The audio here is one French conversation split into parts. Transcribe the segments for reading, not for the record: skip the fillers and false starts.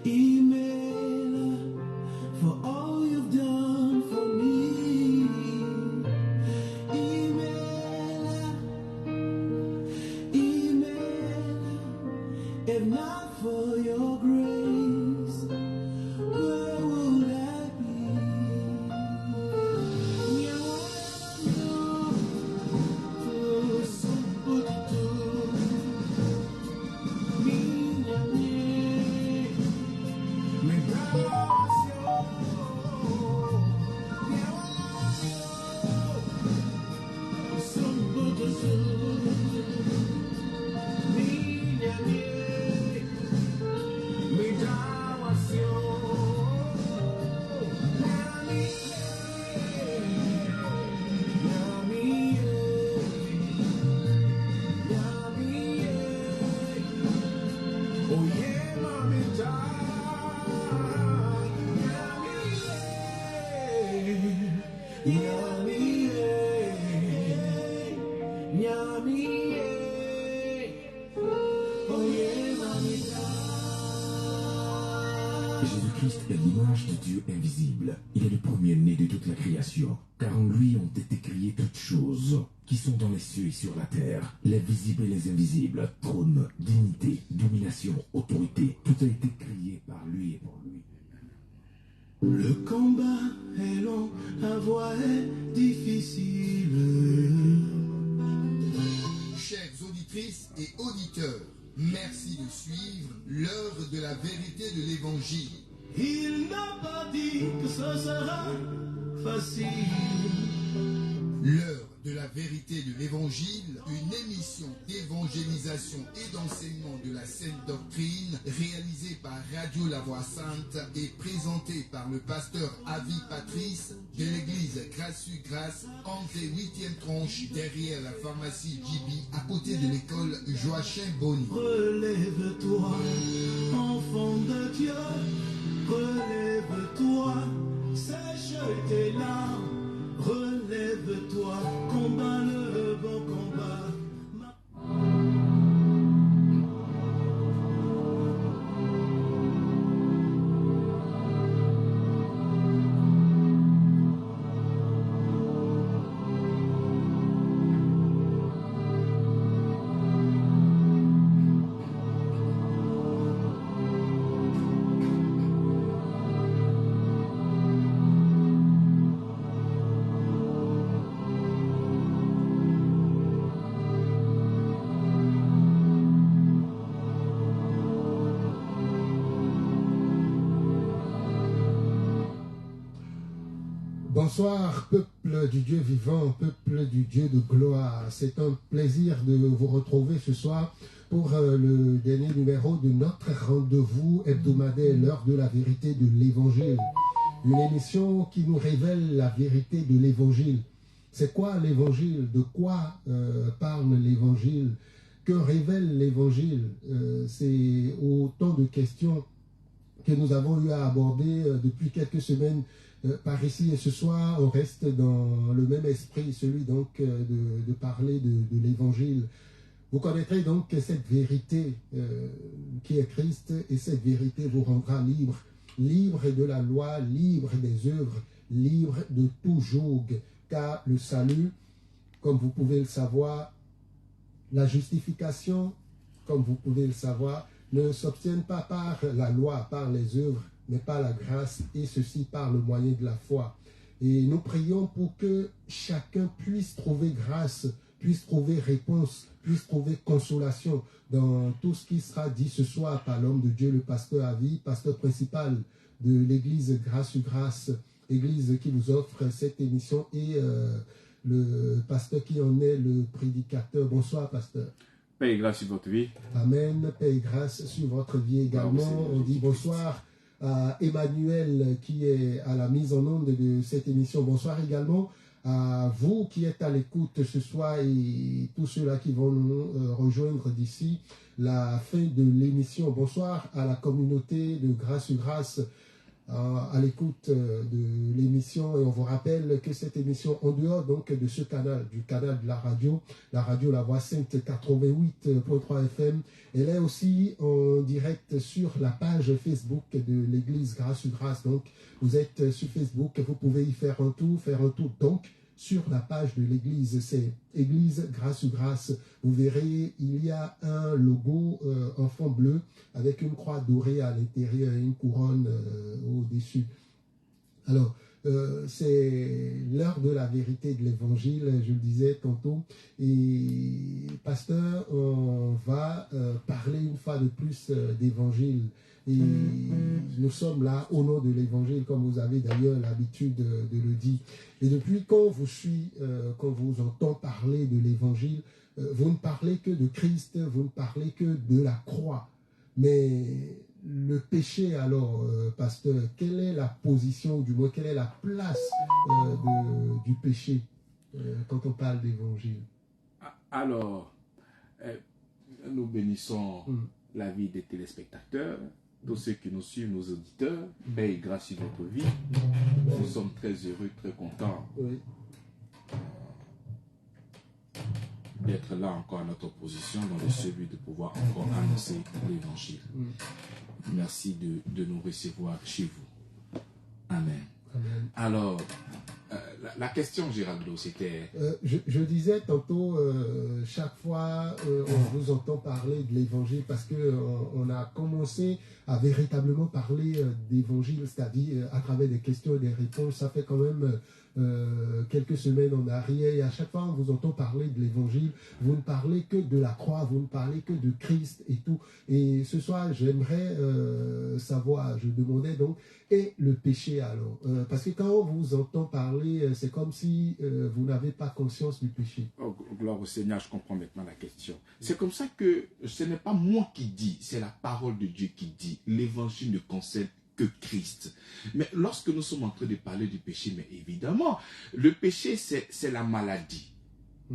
Email for all you've done for me. Email, if not for your grace, where would I be? Jésus-Christ est l'image de Dieu invisible. Il est le premier-né de toute la création, car en lui ont été créées toutes choses, qui sont dans les cieux et sur la terre, les visibles et les invisibles, trône, dignité, domination, autorité, tout a été créé par lui et pour lui. Le combat est long, la voie est difficile. Chères auditrices et auditeurs, merci de suivre l'heure de la vérité de l'Évangile. Il n'a pas dit que ce sera facile. L'heure de la vérité de l'Évangile, une émission d'évangélisation et d'enseignement de la Sainte Doctrine réalisée par Radio La Voix Sainte et présentée par le pasteur Avi Patrice de l'église Grâce sur Grâce, entrée 8e tranche derrière la pharmacie JB à côté de l'école Joachim Bonny. Relève-toi, enfant de Dieu, relève-toi, sèche tes larmes. Relève-toi, combat le bon combat. Bonsoir, peuple du Dieu vivant, peuple du Dieu de gloire. C'est un plaisir de vous retrouver ce soir pour le dernier numéro de notre rendez-vous hebdomadaire, l'heure de la vérité de l'Évangile. Une émission qui nous révèle la vérité de l'Évangile. C'est quoi l'Évangile? De quoi parle l'Évangile? Que révèle l'Évangile? C'est autant de questions que nous avons eu à aborder depuis quelques semaines par ici, et ce soir on reste dans le même esprit, celui donc de parler de l'Évangile. Vous connaîtrez donc cette vérité qui est Christ, et cette vérité vous rendra libre, libre de la loi, libre des œuvres, libre de tout joug, car le salut, comme vous pouvez le savoir, la justification, comme vous pouvez le savoir, ne s'obtiennent pas par la loi, par les œuvres, mais par la grâce, et ceci par le moyen de la foi. Et nous prions pour que chacun puisse trouver grâce, puisse trouver réponse, puisse trouver consolation dans tout ce qui sera dit ce soir par l'homme de Dieu, le pasteur Avi, pasteur principal de l'église Grâce sur Grâce, église qui nous offre cette émission, et le pasteur qui en est le prédicateur. Bonsoir, pasteur. Paix et grâce sur votre vie. Amen. Paix et grâce sur votre vie également. On dit bonsoir à Emmanuel qui est à la mise en onde de cette émission. Bonsoir également à vous qui êtes à l'écoute ce soir, et tous ceux-là qui vont nous rejoindre d'ici la fin de l'émission. Bonsoir à la communauté de Grâce sur Grâce, à l'écoute de l'émission. Et on vous rappelle que cette émission, en dehors donc de ce canal, du canal de la radio La Voix Sainte 88.3 FM, elle est aussi en direct sur la page Facebook de l'Église Grâce sur Grâce. Donc, vous êtes sur Facebook, vous pouvez y faire un tour donc sur la page de l'église, c'est Église Grâce sur Grâce. Vous verrez, il y a un logo en fond bleu avec une croix dorée à l'intérieur et une couronne au-dessus. Alors, c'est l'heure de la vérité de l'évangile, je le disais tantôt. Et pasteur, on va parler une fois de plus d'évangile. Et nous sommes là au nom de l'évangile, comme vous avez d'ailleurs l'habitude de le dire. Et depuis quand quand vous entend parler de l'évangile, vous ne parlez que de Christ, vous ne parlez que de la croix. Mais le péché, alors, pasteur, quelle est la position, ou du moins, quelle est la place du péché quand on parle d'évangile? Alors, nous bénissons la vie des téléspectateurs, tous ceux qui nous suivent, nos auditeurs. Paix et grâce sur votre vie. Nous sommes très heureux, très contents d'être là encore à notre position dans le celui de pouvoir encore annoncer l'évangile. Merci de nous recevoir chez vous. Amen. Amen. Alors, la question, Géraldo, c'était... je disais tantôt, chaque fois on vous entend parler de l'évangile parce qu'on a commencé à véritablement parler d'évangile, c'est-à-dire à travers des questions et des réponses. Ça fait quand même quelques semaines en arrière, et à chaque fois on vous entend parler de l'évangile, vous ne parlez que de la croix, vous ne parlez que de Christ et tout. Et ce soir, j'aimerais savoir, je demandais donc, et le péché alors, parce que quand on vous entend parler, c'est comme si vous n'avez pas conscience du péché. Oh, gloire au Seigneur, je comprends maintenant la question. C'est comme ça que ce n'est pas moi qui dis, c'est la parole de Dieu qui dit. L'évangile ne concerne que Christ. Mais lorsque nous sommes en train de parler du péché, mais évidemment, le péché, c'est la maladie.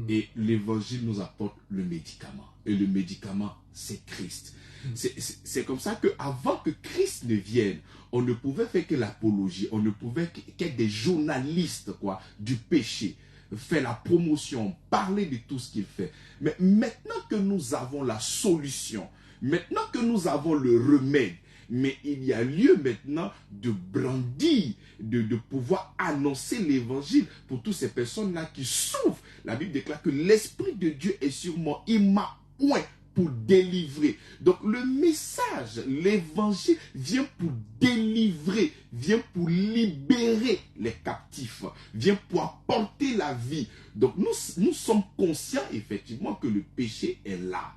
Et l'évangile nous apporte le médicament. Et le médicament, c'est Christ. C'est comme ça qu'avant que Christ ne vienne, on ne pouvait faire que l'apologie, on ne pouvait qu'être des journalistes du péché, faire la promotion, parler de tout ce qu'il fait. Mais maintenant que nous avons la solution, maintenant que nous avons le remède, mais il y a lieu maintenant de brandir, de pouvoir annoncer l'évangile pour toutes ces personnes-là qui souffrent. La Bible déclare que l'Esprit de Dieu est sur moi. Il m'a oint pour délivrer. Donc le message, l'évangile vient pour délivrer, vient pour libérer les captifs, vient pour apporter la vie. Donc nous sommes conscients effectivement que le péché est là.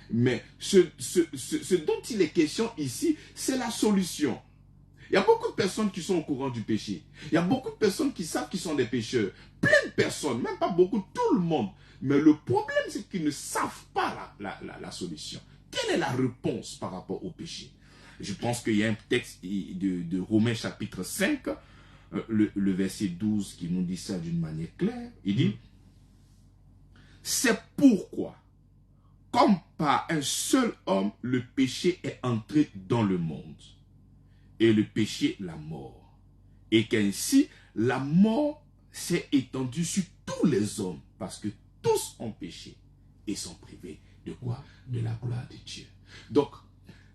Mais ce dont il est question ici, c'est la solution. Il y a beaucoup de personnes qui sont au courant du péché. Il y a beaucoup de personnes qui savent qu'ils sont des pécheurs. Plein de personnes, même pas beaucoup, tout le monde. Mais le problème, c'est qu'ils ne savent pas la solution. Quelle est la réponse par rapport au péché? Je pense qu'il y a un texte de Romains chapitre 5, le verset 12 qui nous dit ça d'une manière claire. Il dit, c'est pourquoi, comme par un seul homme, le péché est entré dans le monde. Et le péché, la mort. Et qu'ainsi, la mort s'est étendue sur tous les hommes. Parce que tous ont péché et sont privés de quoi? De la gloire de Dieu. Donc,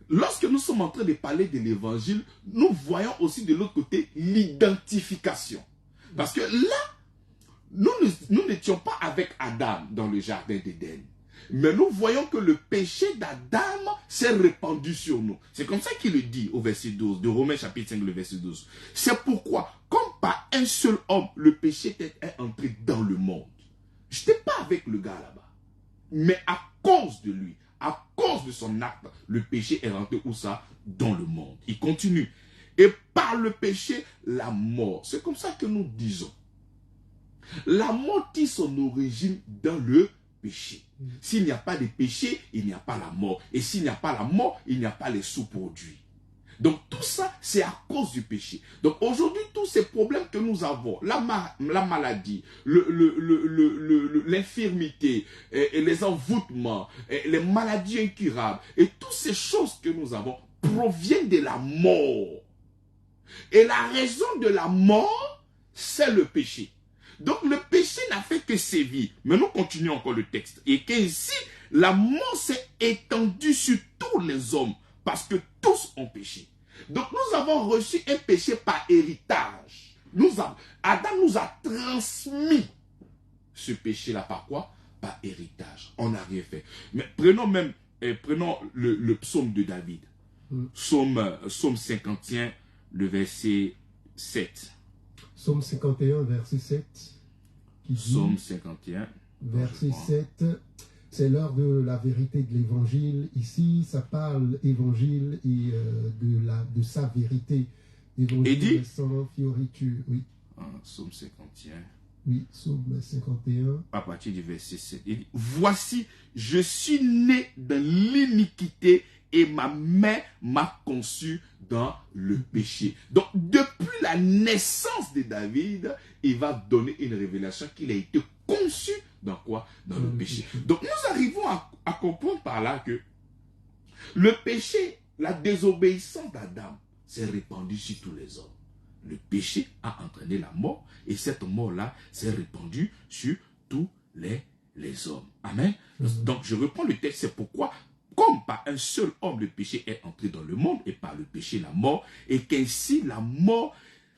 lorsque nous sommes en train de parler de l'évangile, nous voyons aussi de l'autre côté l'identification. Parce que là, nous n'étions pas avec Adam dans le jardin d'Éden. Mais nous voyons que le péché d'Adam s'est répandu sur nous. C'est comme ça qu'il le dit au verset 12, de Romains chapitre 5, le verset 12. C'est pourquoi, comme par un seul homme, le péché est entré dans le monde. Je n'étais pas avec le gars là-bas. Mais à cause de lui, à cause de son acte, le péché est rentré où ça? Dans le monde. Il continue. Et par le péché, la mort. C'est comme ça que nous disons. La mort tire son origine dans le péché. S'il n'y a pas de péché, il n'y a pas la mort. Et s'il n'y a pas la mort, il n'y a pas les sous-produits. Donc tout ça, c'est à cause du péché. Donc aujourd'hui, tous ces problèmes que nous avons, la maladie, l'infirmité, les envoûtements, les maladies incurables, et toutes ces choses que nous avons proviennent de la mort. Et la raison de la mort, c'est le péché. Donc le péché n'a fait que sévir. Mais nous continuons encore le texte. Et qu'ici, la mort s'est étendue sur tous les hommes. Parce que tous ont péché. Donc nous avons reçu un péché par héritage. Adam nous a transmis ce péché-là par quoi? Par héritage. On n'a rien fait. Mais prenons le psaume de David. Psaume 51, le verset 7. Psaume 51, verset 7. Qui dit, Psaume 51. verset 7. C'est l'heure de la vérité de l'évangile. Ici, ça parle évangile et de sa vérité. Évangile sans fioriture. Oui. Psaume 51. Oui, psaume 51. À partir du verset 7. Il dit, voici, je suis né dans l'iniquité et ma mère m'a conçu dans le péché. Donc, depuis la naissance de David, il va donner une révélation qu'il a été conçu dans quoi? Dans le péché. Donc, nous arrivons à comprendre par là que le péché, la désobéissance d'Adam s'est répandue sur tous les hommes. Le péché a entraîné la mort et cette mort-là s'est répandue sur tous les hommes. Amen. Donc, je reprends le texte, c'est pourquoi comme par un seul homme le péché est entré dans le monde et par le péché la mort, et qu'ainsi la mort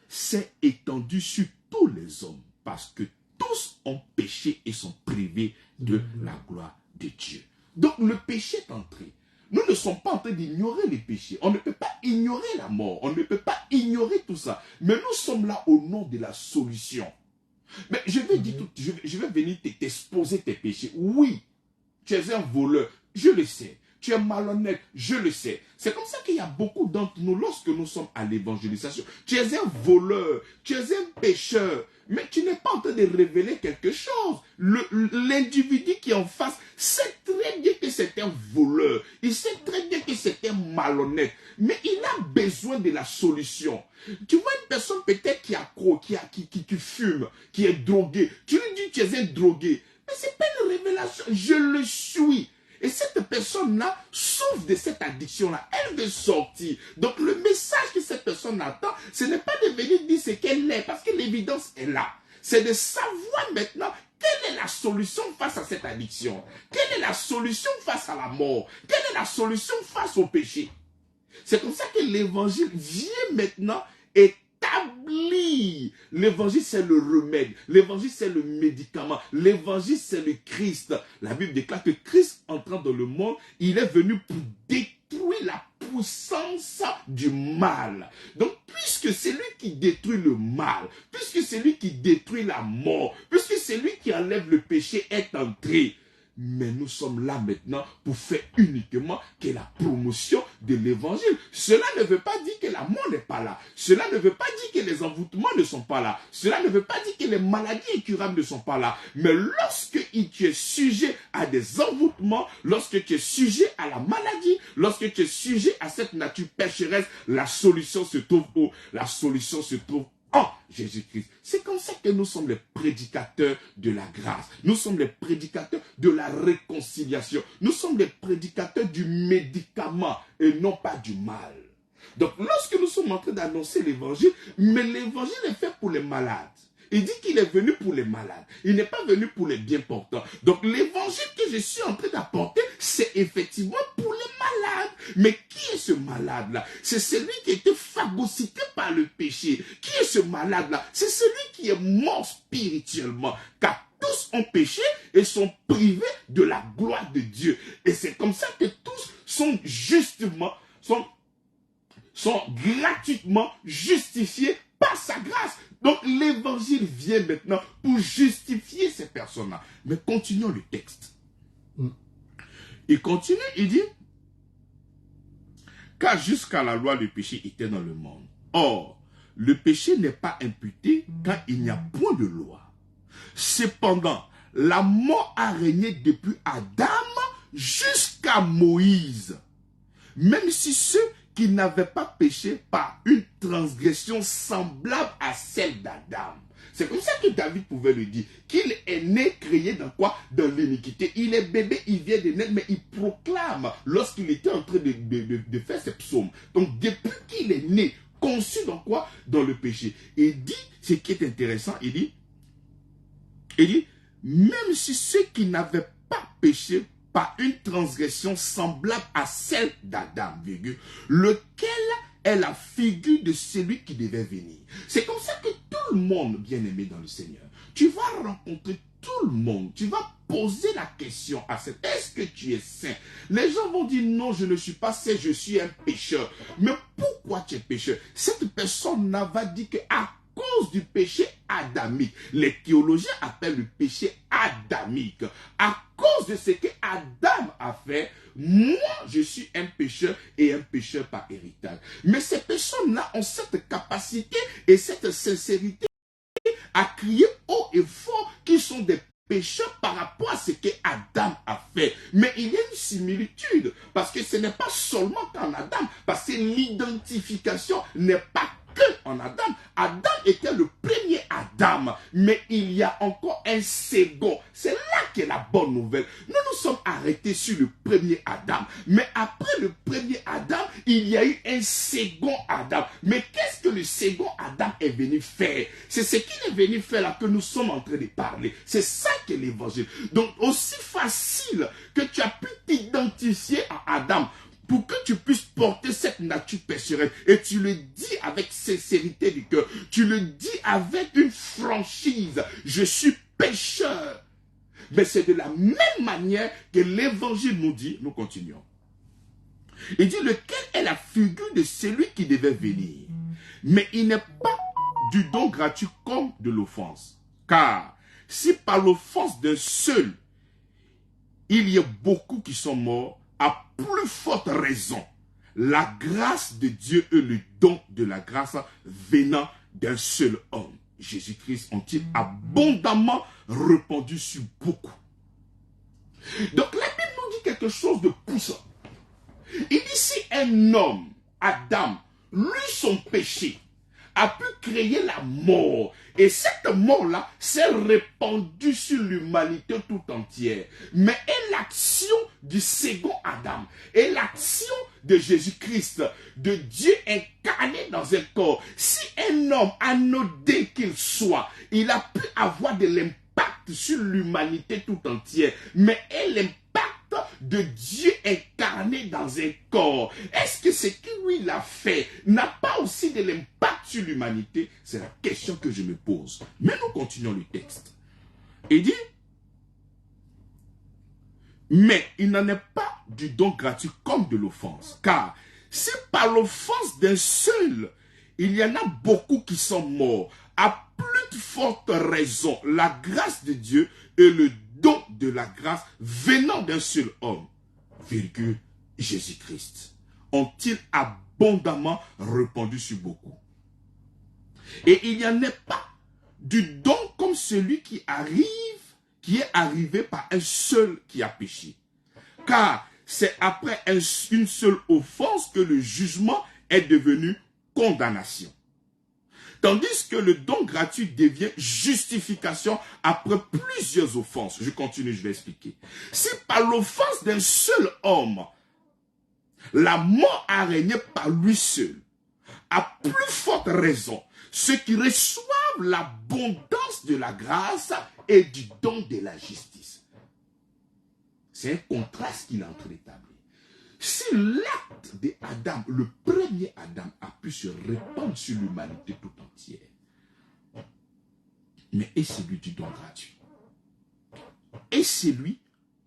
s'est étendue sur tous les hommes, parce que tous ont péché et sont privés de la gloire de Dieu. Donc le péché est entré. Nous ne sommes pas en train d'ignorer les péchés. On ne peut pas ignorer la mort. On ne peut pas ignorer tout ça. Mais nous sommes là au nom de la solution. Mais je vais venir t'exposer tes péchés. Oui, tu es un voleur. Je le sais. Tu es malhonnête, je le sais. C'est comme ça qu'il y a beaucoup d'entre nous, lorsque nous sommes à l'évangélisation. Tu es un voleur, tu es un pécheur, mais tu n'es pas en train de révéler quelque chose. L'individu qui est en face sait très bien que c'est un voleur. Il sait très bien que c'est un malhonnête. Mais il a besoin de la solution. Tu vois une personne peut-être qui accro, qui fume, qui est drogué. Tu lui dis tu es un drogué. Mais ce n'est pas une révélation. Je le suis. Et cette personne-là souffre de cette addiction-là. Elle veut sortir. Donc le message que cette personne attend, ce n'est pas de venir dire ce qu'elle est, parce que l'évidence est là. C'est de savoir maintenant quelle est la solution face à cette addiction. Quelle est la solution face à la mort. Quelle est la solution face au péché. C'est comme ça que l'évangile vient maintenant établir. L'évangile, c'est le remède. L'évangile, c'est le médicament. L'évangile, c'est le Christ. La Bible déclare que Christ, entrant dans le monde, il est venu pour détruire la puissance du mal. Donc, puisque c'est lui qui détruit le mal, puisque c'est lui qui détruit la mort, puisque c'est lui qui enlève le péché, est entré. Mais nous sommes là maintenant pour faire uniquement que la promotion de l'évangile. Cela ne veut pas dire que la mort n'est pas là. Cela ne veut pas dire que les envoûtements ne sont pas là. Cela ne veut pas dire que les maladies incurables ne sont pas là. Mais lorsque tu es sujet à des envoûtements, lorsque tu es sujet à la maladie, lorsque tu es sujet à cette nature pécheresse, la solution se trouve où? La solution se trouve en Jésus-Christ. C'est comme ça que nous sommes les prédicateurs de la grâce. Nous sommes les prédicateurs de la réconciliation. Nous sommes les prédicateurs du médicament et non pas du mal. Donc lorsque nous sommes en train d'annoncer l'évangile, mais l'évangile est fait pour les malades. Il dit qu'il est venu pour les malades. Il n'est pas venu pour les bien portants. Donc l'évangile que je suis en train d'apporter, c'est effectivement pour les malades. Mais qui est ce malade-là? C'est celui qui a été phagocyté par le péché. Qui est ce malade-là? C'est celui qui est mort spirituellement. Car tous ont péché et sont privés de la gloire de Dieu. Et c'est comme ça que tous sont justement, sont gratuitement justifiés par sa grâce. Donc l'évangile vient maintenant pour justifier ces personnes-là. Mais continuons le texte. Il continue, il dit, car jusqu'à la loi le péché était dans le monde. Or, le péché n'est pas imputé quand il n'y a point de loi. Cependant, la mort a régné depuis Adam jusqu'à Moïse. Même si ceux qui n'avaient pas péché par une transgression semblable à celle d'Adam. C'est comme ça que David pouvait le dire. Qu'il est né, créé dans quoi? Dans l'iniquité. Il est bébé, il vient de naître, mais il proclame lorsqu'il était en train de faire ses psaumes. Donc depuis qu'il est né, conçu dans quoi? Dans le péché. Et il dit, ce qui est intéressant, il dit, même si ceux qui n'avaient pas péché par une transgression semblable à celle d'Adam, lequel est la figure de celui qui devait venir. C'est comme ça que tout le monde, bien-aimé dans le Seigneur, tu vas rencontrer tout le monde, tu vas poser la question à cette, est-ce que tu es saint? Les gens vont dire, non, je ne suis pas saint, je suis un pécheur. Mais pourquoi tu es pécheur? Cette personne va dire que à cause du péché adamique, les théologiens appellent le péché adamique. À cause de ce que Adam a fait, moi, je suis un pécheur et un pécheur par héritage. Mais ces personnes-là ont cette capacité et cette sincérité à crier haut et fort qu'ils sont des pécheurs par rapport à ce que Adam a fait. Mais il y a une similitude, parce que ce n'est pas seulement qu'en Adam, parce que l'identification n'est pas que en Adam. Adam était le premier Adam, mais il y a encore un second. C'est là qu'est la bonne nouvelle. Nous nous sommes arrêtés sur le premier Adam, mais après le premier Adam, il y a eu un second Adam. Mais qu'est-ce que le second Adam est venu faire? C'est ce qu'il est venu faire là que nous sommes en train de parler. C'est ça qu'est l'évangile. Donc aussi facile que tu as pu t'identifier à Adam, pour que tu puisses porter cette nature pécheresse, et tu le dis avec sincérité du cœur, tu le dis avec une franchise, je suis pécheur. Mais c'est de la même manière que l'évangile nous dit, nous continuons. Il dit, lequel est la figure de celui qui devait venir, mais il n'est pas du don gratuit comme de l'offense. Car si par l'offense d'un seul, il y a beaucoup qui sont morts, à plus forte raison, la grâce de Dieu et le don de la grâce venant d'un seul homme, Jésus-Christ, ont-ils abondamment répandu sur beaucoup. Donc la Bible nous dit quelque chose de puissant. Il dit, si un homme, Adam, lui son péché, a pu créer la mort, et cette mort-là s'est répandue sur l'humanité tout entière. Mais est l'action du second Adam, et l'action de Jésus-Christ, de Dieu incarné dans un corps. Si un homme, anodin qu'il soit, il a pu avoir de l'impact sur l'humanité tout entière, mais est l'impact de Dieu incarné dans un corps, est-ce que ce que lui a fait n'a pas aussi de l'impact sur l'humanité? C'est la question que je me pose. Mais nous continuons le texte. Il dit, mais il n'en est pas du don gratuit comme de l'offense. Car si par l'offense d'un seul, il y en a beaucoup qui sont morts, à plus forte raison, la grâce de Dieu et le don de la grâce venant d'un seul homme, Jésus-Christ, ont-ils abondamment répandu sur beaucoup. Et il n'y en a pas du don comme celui qui est arrivé par un seul qui a péché. Car c'est après une seule offense que le jugement est devenu condamnation. Tandis que le don gratuit devient justification après plusieurs offenses. Je continue, je vais expliquer. Si par l'offense d'un seul homme, la mort a régné par lui seul, à plus forte raison, ceux qui reçoivent l'abondance de la grâce et du don de la justice. C'est un contraste qu'il est en train d'établir. Si l'acte d'Adam, le premier Adam, a pu se répandre sur l'humanité tout entière, mais est celui du don gratuit? Est celui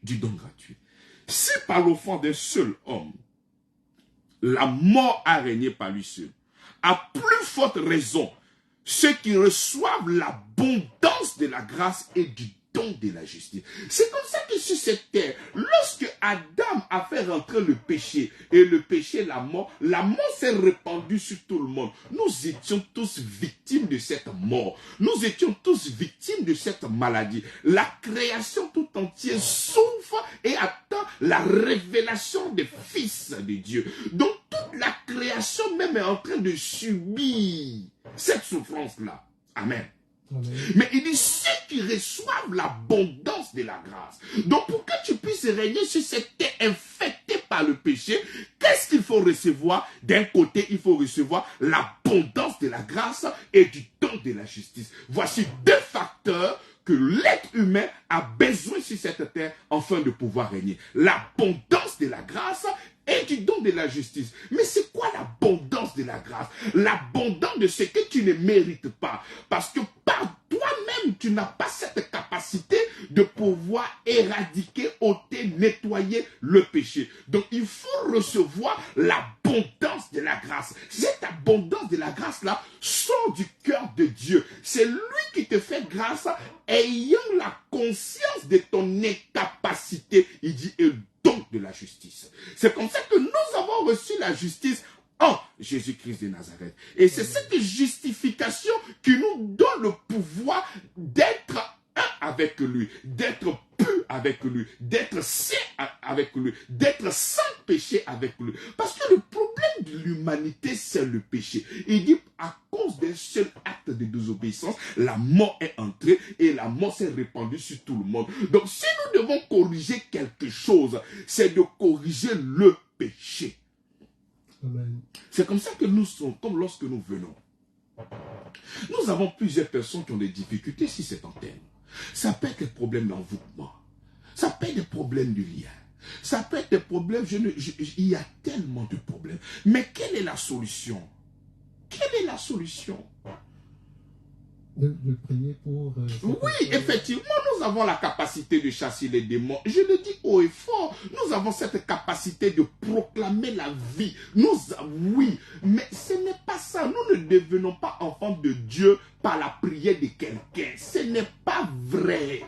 du don gratuit? Si par l'offense d'un seul homme, la mort a régné par lui seul, à plus forte raison, ceux qui reçoivent l'abondance de la grâce et du don de la justice. C'est comme ça que sur cette terre, lorsque Adam a fait rentrer le péché, et le péché, la mort s'est répandue sur tout le monde. Nous étions tous victimes de cette mort. Nous étions tous victimes de cette maladie. La création tout entière souffre et attend la révélation des fils de Dieu. Donc toute la création même est en train de subir cette souffrance-là. Amen. Mais il dit ceux qui reçoivent l'abondance de la grâce. Donc pour que tu puisses régner sur cette terre infectée par le péché, qu'est-ce qu'il faut recevoir? D'un côté, il faut recevoir l'abondance de la grâce et du don de la justice. Voici deux facteurs que l'être humain a besoin sur cette terre afin de pouvoir régner. L'abondance de la grâce et du don de la justice. Mais c'est quoi l'abondance de la grâce? L'abondance de ce que tu ne mérites pas. Parce que par toi-même, tu n'as pas cette capacité de pouvoir éradiquer, ôter, nettoyer le péché. Donc il faut recevoir l'abondance de la grâce. Cette abondance de la grâce-là sort du cœur de Dieu. C'est lui qui te fait grâce ayant la conscience de ton incapacité. Il dit, et don de la justice. C'est comme ça que nous avons reçu la justice en Jésus-Christ de Nazareth. Et c'est cette justification qui nous donne le pouvoir d'être un avec lui, d'être pur avec lui, d'être saint avec lui, d'être sans péché avec lui. Parce que le problème de l'humanité, c'est le péché. Il dit, à cause d'un seul acte de désobéissance, la mort est entrée et la mort s'est répandue sur tout le monde. Donc si nous devons corriger quelque chose, c'est de corriger le péché. Amen. C'est comme ça que nous sommes, comme lorsque nous venons. Nous avons plusieurs personnes qui ont des difficultés sur cette antenne. Ça peut être des problèmes d'envoûtement. Ça peut être des problèmes de lien. Ça peut être des problèmes, il y a tellement de problèmes. Mais quelle est la solution? Quelle est la solution? De prier pour... Oui, effectivement, nous avons la capacité de chasser les démons. Je le dis haut et fort. Nous avons cette capacité de proclamer la vie. Oui, mais ce n'est pas ça. Nous ne devenons pas enfants de Dieu par la prière de quelqu'un. Ce n'est pas vrai.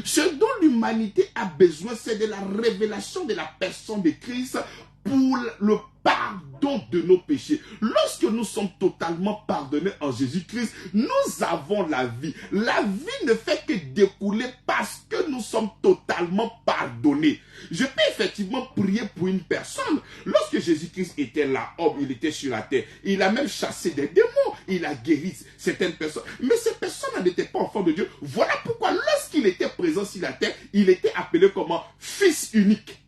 Ce dont l'humanité a besoin, c'est de la révélation de la personne de Christ pour le pardon de nos péchés. Lorsque nous sommes totalement pardonnés en Jésus-Christ, nous avons la vie. La vie ne fait que découler parce que nous sommes totalement pardonnés. Je peux effectivement prier pour une personne. Lorsque Jésus-Christ était là, homme, il était sur la terre. Il a même chassé des démons. Il a guéri certaines personnes. Mais ces personnes n'étaient pas enfants de Dieu. Voilà pourquoi lorsqu'il était présent sur la terre, il était appelé comment? Fils unique.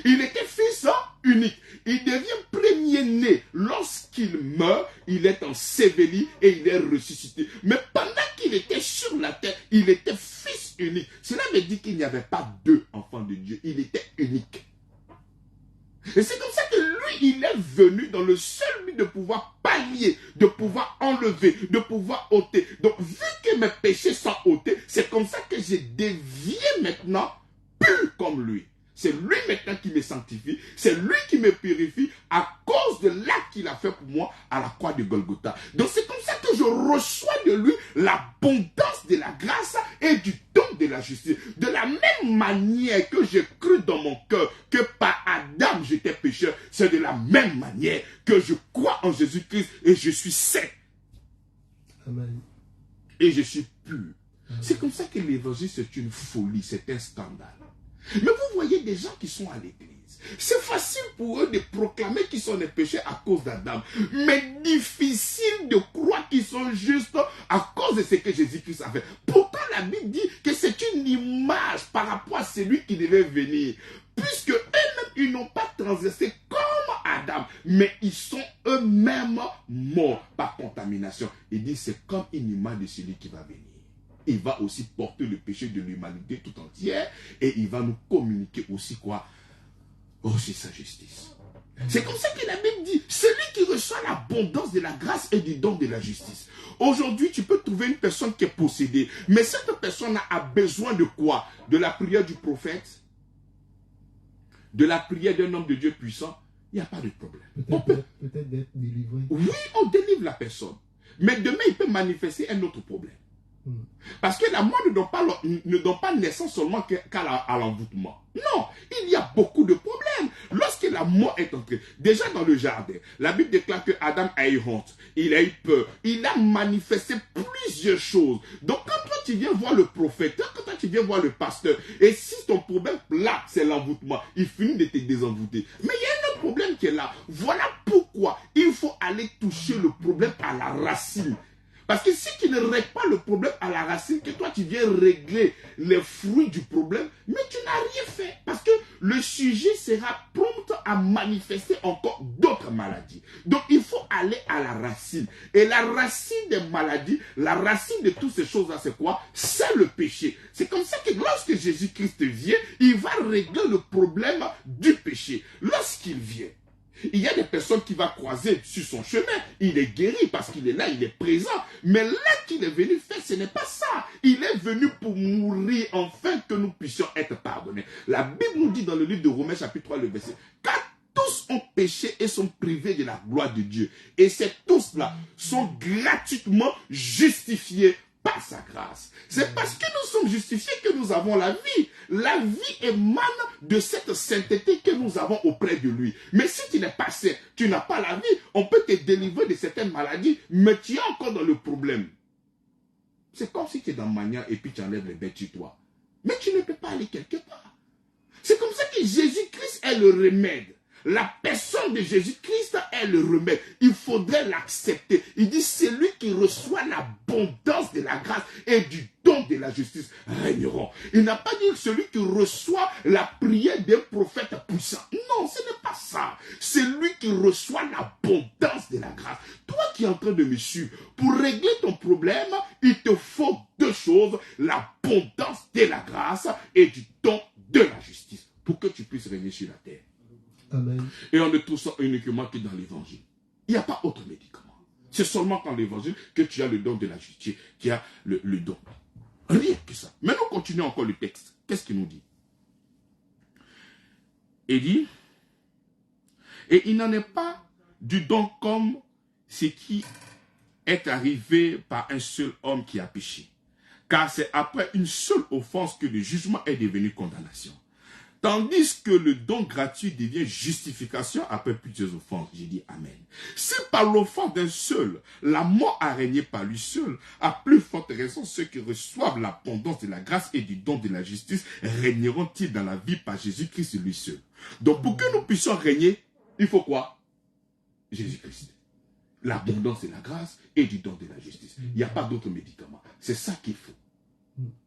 Il était fils unique. Il devient premier-né. Lorsqu'il meurt, il est enseveli et il est ressuscité. Mais pendant qu'il était sur la terre, il était fils unique. Cela veut dire qu'il n'y avait pas deux enfants de Dieu. Il était unique. Et c'est comme ça que lui, il est venu dans le seul but de pouvoir pallier, de pouvoir enlever, de pouvoir ôter. Donc, vu que mes péchés sont ôtés, c'est comme ça que je deviens maintenant pur comme lui. C'est lui maintenant qui me sanctifie. C'est lui qui me purifie à cause de l'acte qu'il a fait pour moi à la croix de Golgotha. Donc c'est comme ça que je reçois de lui l'abondance de la grâce et du don de la justice. De la même manière que j'ai cru dans mon cœur que par Adam j'étais pécheur, c'est de la même manière que je crois en Jésus-Christ et je suis saint. Amen. Et je suis pur. C'est comme ça que l'évangile c'est une folie, c'est un scandale. Mais vous voyez des gens qui sont à l'église. C'est facile pour eux de proclamer qu'ils sont des péchés à cause d'Adam. Mais difficile de croire qu'ils sont justes à cause de ce que Jésus-Christ a fait. Pourtant la Bible dit que c'est une image par rapport à celui qui devait venir. Puisque eux-mêmes, ils n'ont pas transgressé comme Adam. Mais ils sont eux-mêmes morts par contamination. Il dit c'est comme une image de celui qui va venir. Il va aussi porter le péché de l'humanité tout entière et il va nous communiquer aussi quoi? Aussi sa justice. C'est comme ça que la Bible dit, celui qui reçoit l'abondance de la grâce et du don de la justice. Aujourd'hui, tu peux trouver une personne qui est possédée, mais cette personne a besoin de quoi? De la prière du prophète? De la prière d'un homme de Dieu puissant? Il n'y a pas de problème. Peut-être d'être délivré. Oui, on délivre la personne. Mais demain, il peut manifester un autre problème. Parce que la mort ne donne pas naissance seulement à l'envoûtement. Non, il y a beaucoup de problèmes. Lorsque la mort est entrée, déjà dans le jardin, la Bible déclare que Adam a eu honte, il a eu peur, il a manifesté plusieurs choses. Donc quand toi tu viens voir le prophète, quand toi tu viens voir le pasteur, et si ton problème là c'est l'envoûtement, il finit de te désenvoûter. Mais il y a un autre problème qui est là. Voilà pourquoi il faut aller toucher le problème à la racine. Parce que si tu ne règles pas le problème à la racine, que toi tu viens régler les fruits du problème, Mais tu n'as rien fait. Parce que le sujet sera prompt à manifester encore d'autres maladies. Donc il faut aller à la racine. Et la racine des maladies, la racine de toutes ces choses-là, c'est quoi? C'est le péché. C'est comme ça que lorsque Jésus-Christ vient, il va régler le problème du péché. Lorsqu'il vient, il y a des personnes qui vont croiser sur son chemin. Il est guéri parce qu'il est là, il est présent. Mais là qu'il est venu faire, ce n'est pas ça. Il est venu pour mourir afin que nous puissions être pardonnés. La Bible nous dit dans le livre de Romains chapitre 3, le verset, car tous ont péché et sont privés de la gloire de Dieu. Et ces tous-là sont gratuitement justifiés par sa grâce. C'est parce que nous sommes justifiés que nous avons la vie. La vie émane de cette sainteté que nous avons auprès de lui. Mais si tu n'es pas saint, tu n'as pas la vie, on peut te délivrer de certaines maladies, mais tu es encore dans le problème. C'est comme si tu es dans Magnan et puis tu enlèves les bêtes sur toi. Mais tu ne peux pas aller quelque part. C'est comme ça que Jésus-Christ est le remède. La personne de Jésus-Christ est le remède. Il faudrait l'accepter. Il dit, celui qui reçoit l'abondance de la grâce et du don de la justice régneront. Il n'a pas dit celui qui reçoit la prière d'un prophète puissant. Non, ce n'est pas ça. C'est lui qui reçoit l'abondance de la grâce. Toi qui es en train de me suivre, pour régler ton problème, il te faut deux choses, l'abondance de la grâce et du don de la justice, pour que tu puisses régner sur la terre. Amen. Et on ne trouve ça uniquement que dans l'évangile. Il n'y a pas autre médicament. C'est seulement dans l'évangile que tu as le don de la justice, qui a le don. Rien que ça. Mais nous continuons encore le texte. Qu'est-ce qu'il nous dit? Il dit, et il n'en est pas du don comme ce qui est arrivé par un seul homme qui a péché. Car c'est après une seule offense que le jugement est devenu condamnation. Tandis que le don gratuit devient justification après plusieurs offenses. J'ai dit Amen. Si par l'offense d'un seul, la mort a régné par lui seul, à plus forte raison, ceux qui reçoivent l'abondance de la grâce et du don de la justice régneront-ils dans la vie par Jésus-Christ lui seul. Donc pour que nous puissions régner, il faut quoi? Jésus-Christ. L'abondance de la grâce et du don de la justice. Il n'y a pas d'autre médicament. C'est ça qu'il faut.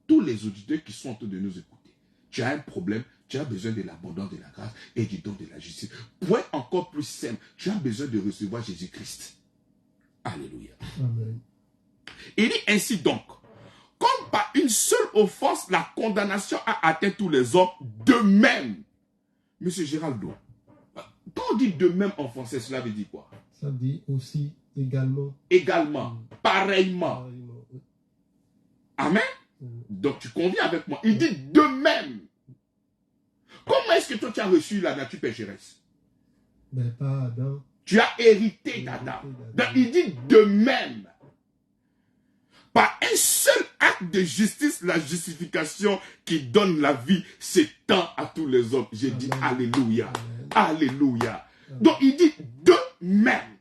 Tous les auditeurs qui sont en train de nous écouter, tu as un problème, tu as besoin de l'abondance de la grâce et du don de la justice. Point encore plus simple, tu as besoin de recevoir Jésus-Christ. Alléluia. Amen. Il dit ainsi donc, comme par une seule offense, la condamnation a atteint tous les hommes, de même. Monsieur Géraldo, quand on dit de même en français, cela veut dire quoi? Ça dit aussi également. Également, pareillement. Pareillement. Amen. Donc tu conviens avec moi. Il dit de même. Comment est-ce que toi tu as reçu la nature pécheresse? Mais pas Adam. Tu as hérité d'Adam. Donc il dit de même. Par un seul acte de justice, la justification qui donne la vie s'étend à tous les hommes. J'ai dit Alléluia. Alléluia. Donc il dit de même.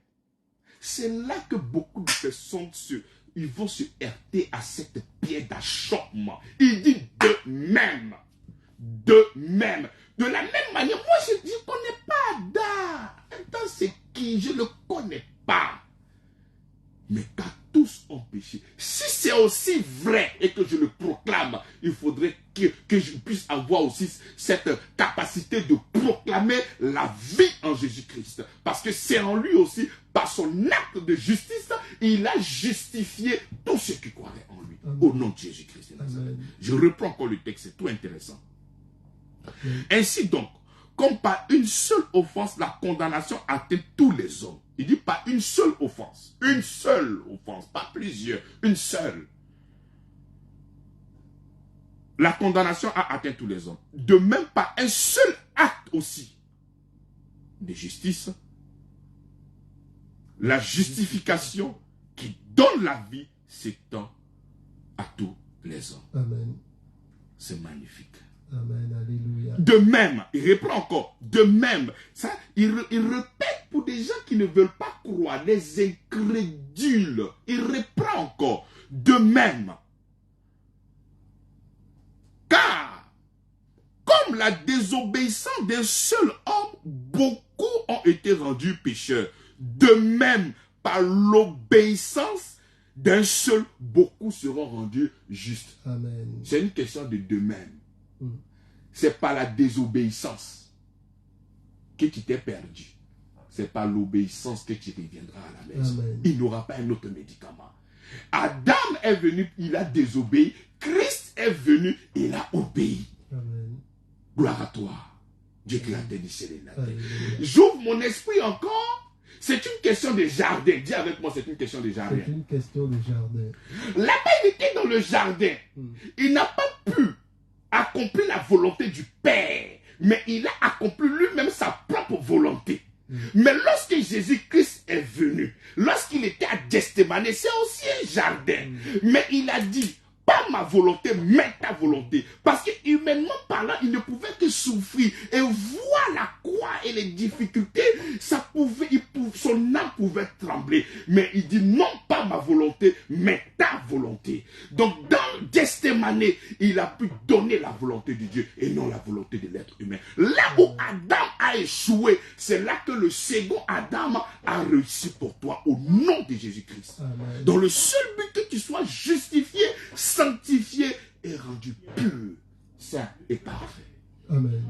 C'est là que beaucoup de personnes ils vont se heurter à cette pierre d'achoppement. Il dit de même. De même. De la même manière, moi je ne connais pas Adam. Attends, c'est qui? Je ne le connais pas. Mais car tous ont péché. Si c'est aussi vrai et que je le proclame, il faudrait que je puisse avoir aussi cette capacité de proclamer la vie en Jésus-Christ. Parce que c'est en lui aussi, par son acte de justice, il a justifié tous ceux qui croiraient en lui. Amen. Au nom de Jésus-Christ de Nazareth. Je reprends encore le texte, c'est tout intéressant. Amen. Ainsi donc, comme par une seule offense, la condamnation atteint tous les hommes. Il dit pas une seule offense. Une seule offense, pas plusieurs. Une seule. La condamnation a atteint tous les hommes. De même, par un seul acte aussi de justice, la justification qui donne la vie s'étend à tous les hommes. Amen. C'est magnifique. Amen, alléluia. De même, il reprend encore, de même. Ça, il répète pour des gens qui ne veulent pas croire, des incrédules. Il reprend encore, de même. Car, comme la désobéissance d'un seul homme, beaucoup ont été rendus pécheurs. De même, par l'obéissance d'un seul, beaucoup seront rendus justes. Amen. C'est une question de même. c'est pas la désobéissance que tu t'es perdu. C'est pas l'obéissance que tu reviendras à la maison. Amen. Il n'aura pas un autre médicament. Adam est venu, il a désobéi. Christ est venu, il a obéi. Amen. Gloire à toi. Dieu qui a déniché la terre. Alléluia. J'ouvre mon esprit encore. C'est une question de jardin. Dis avec moi, c'est une question de jardin. C'est une question de jardin. Là-bas, il était dans le jardin. Il n'a pas pu accomplir la volonté du Père, mais il a accompli lui-même sa propre volonté. Mais lorsque Jésus-Christ est venu, lorsqu'il était à Gethsémane, c'est aussi un jardin. Mais il a dit, pas ma volonté, mais ta volonté. Parce que humainement parlant, il ne pouvait que souffrir. Et voir la croix et les difficultés, ça pouvait, son âme pouvait trembler. Mais il dit, non pas ma volonté, mais ta volonté. Donc dans Gethsémane, il a pu donner la volonté de Dieu et non la volonté de l'être humain. Là où Adam a échoué, c'est là que le second Adam a réussi pour toi au nom de Jésus-Christ. Amen. Dans le seul but que tu sois justifié, sanctifié et rendu pur, saint et parfait. Amen.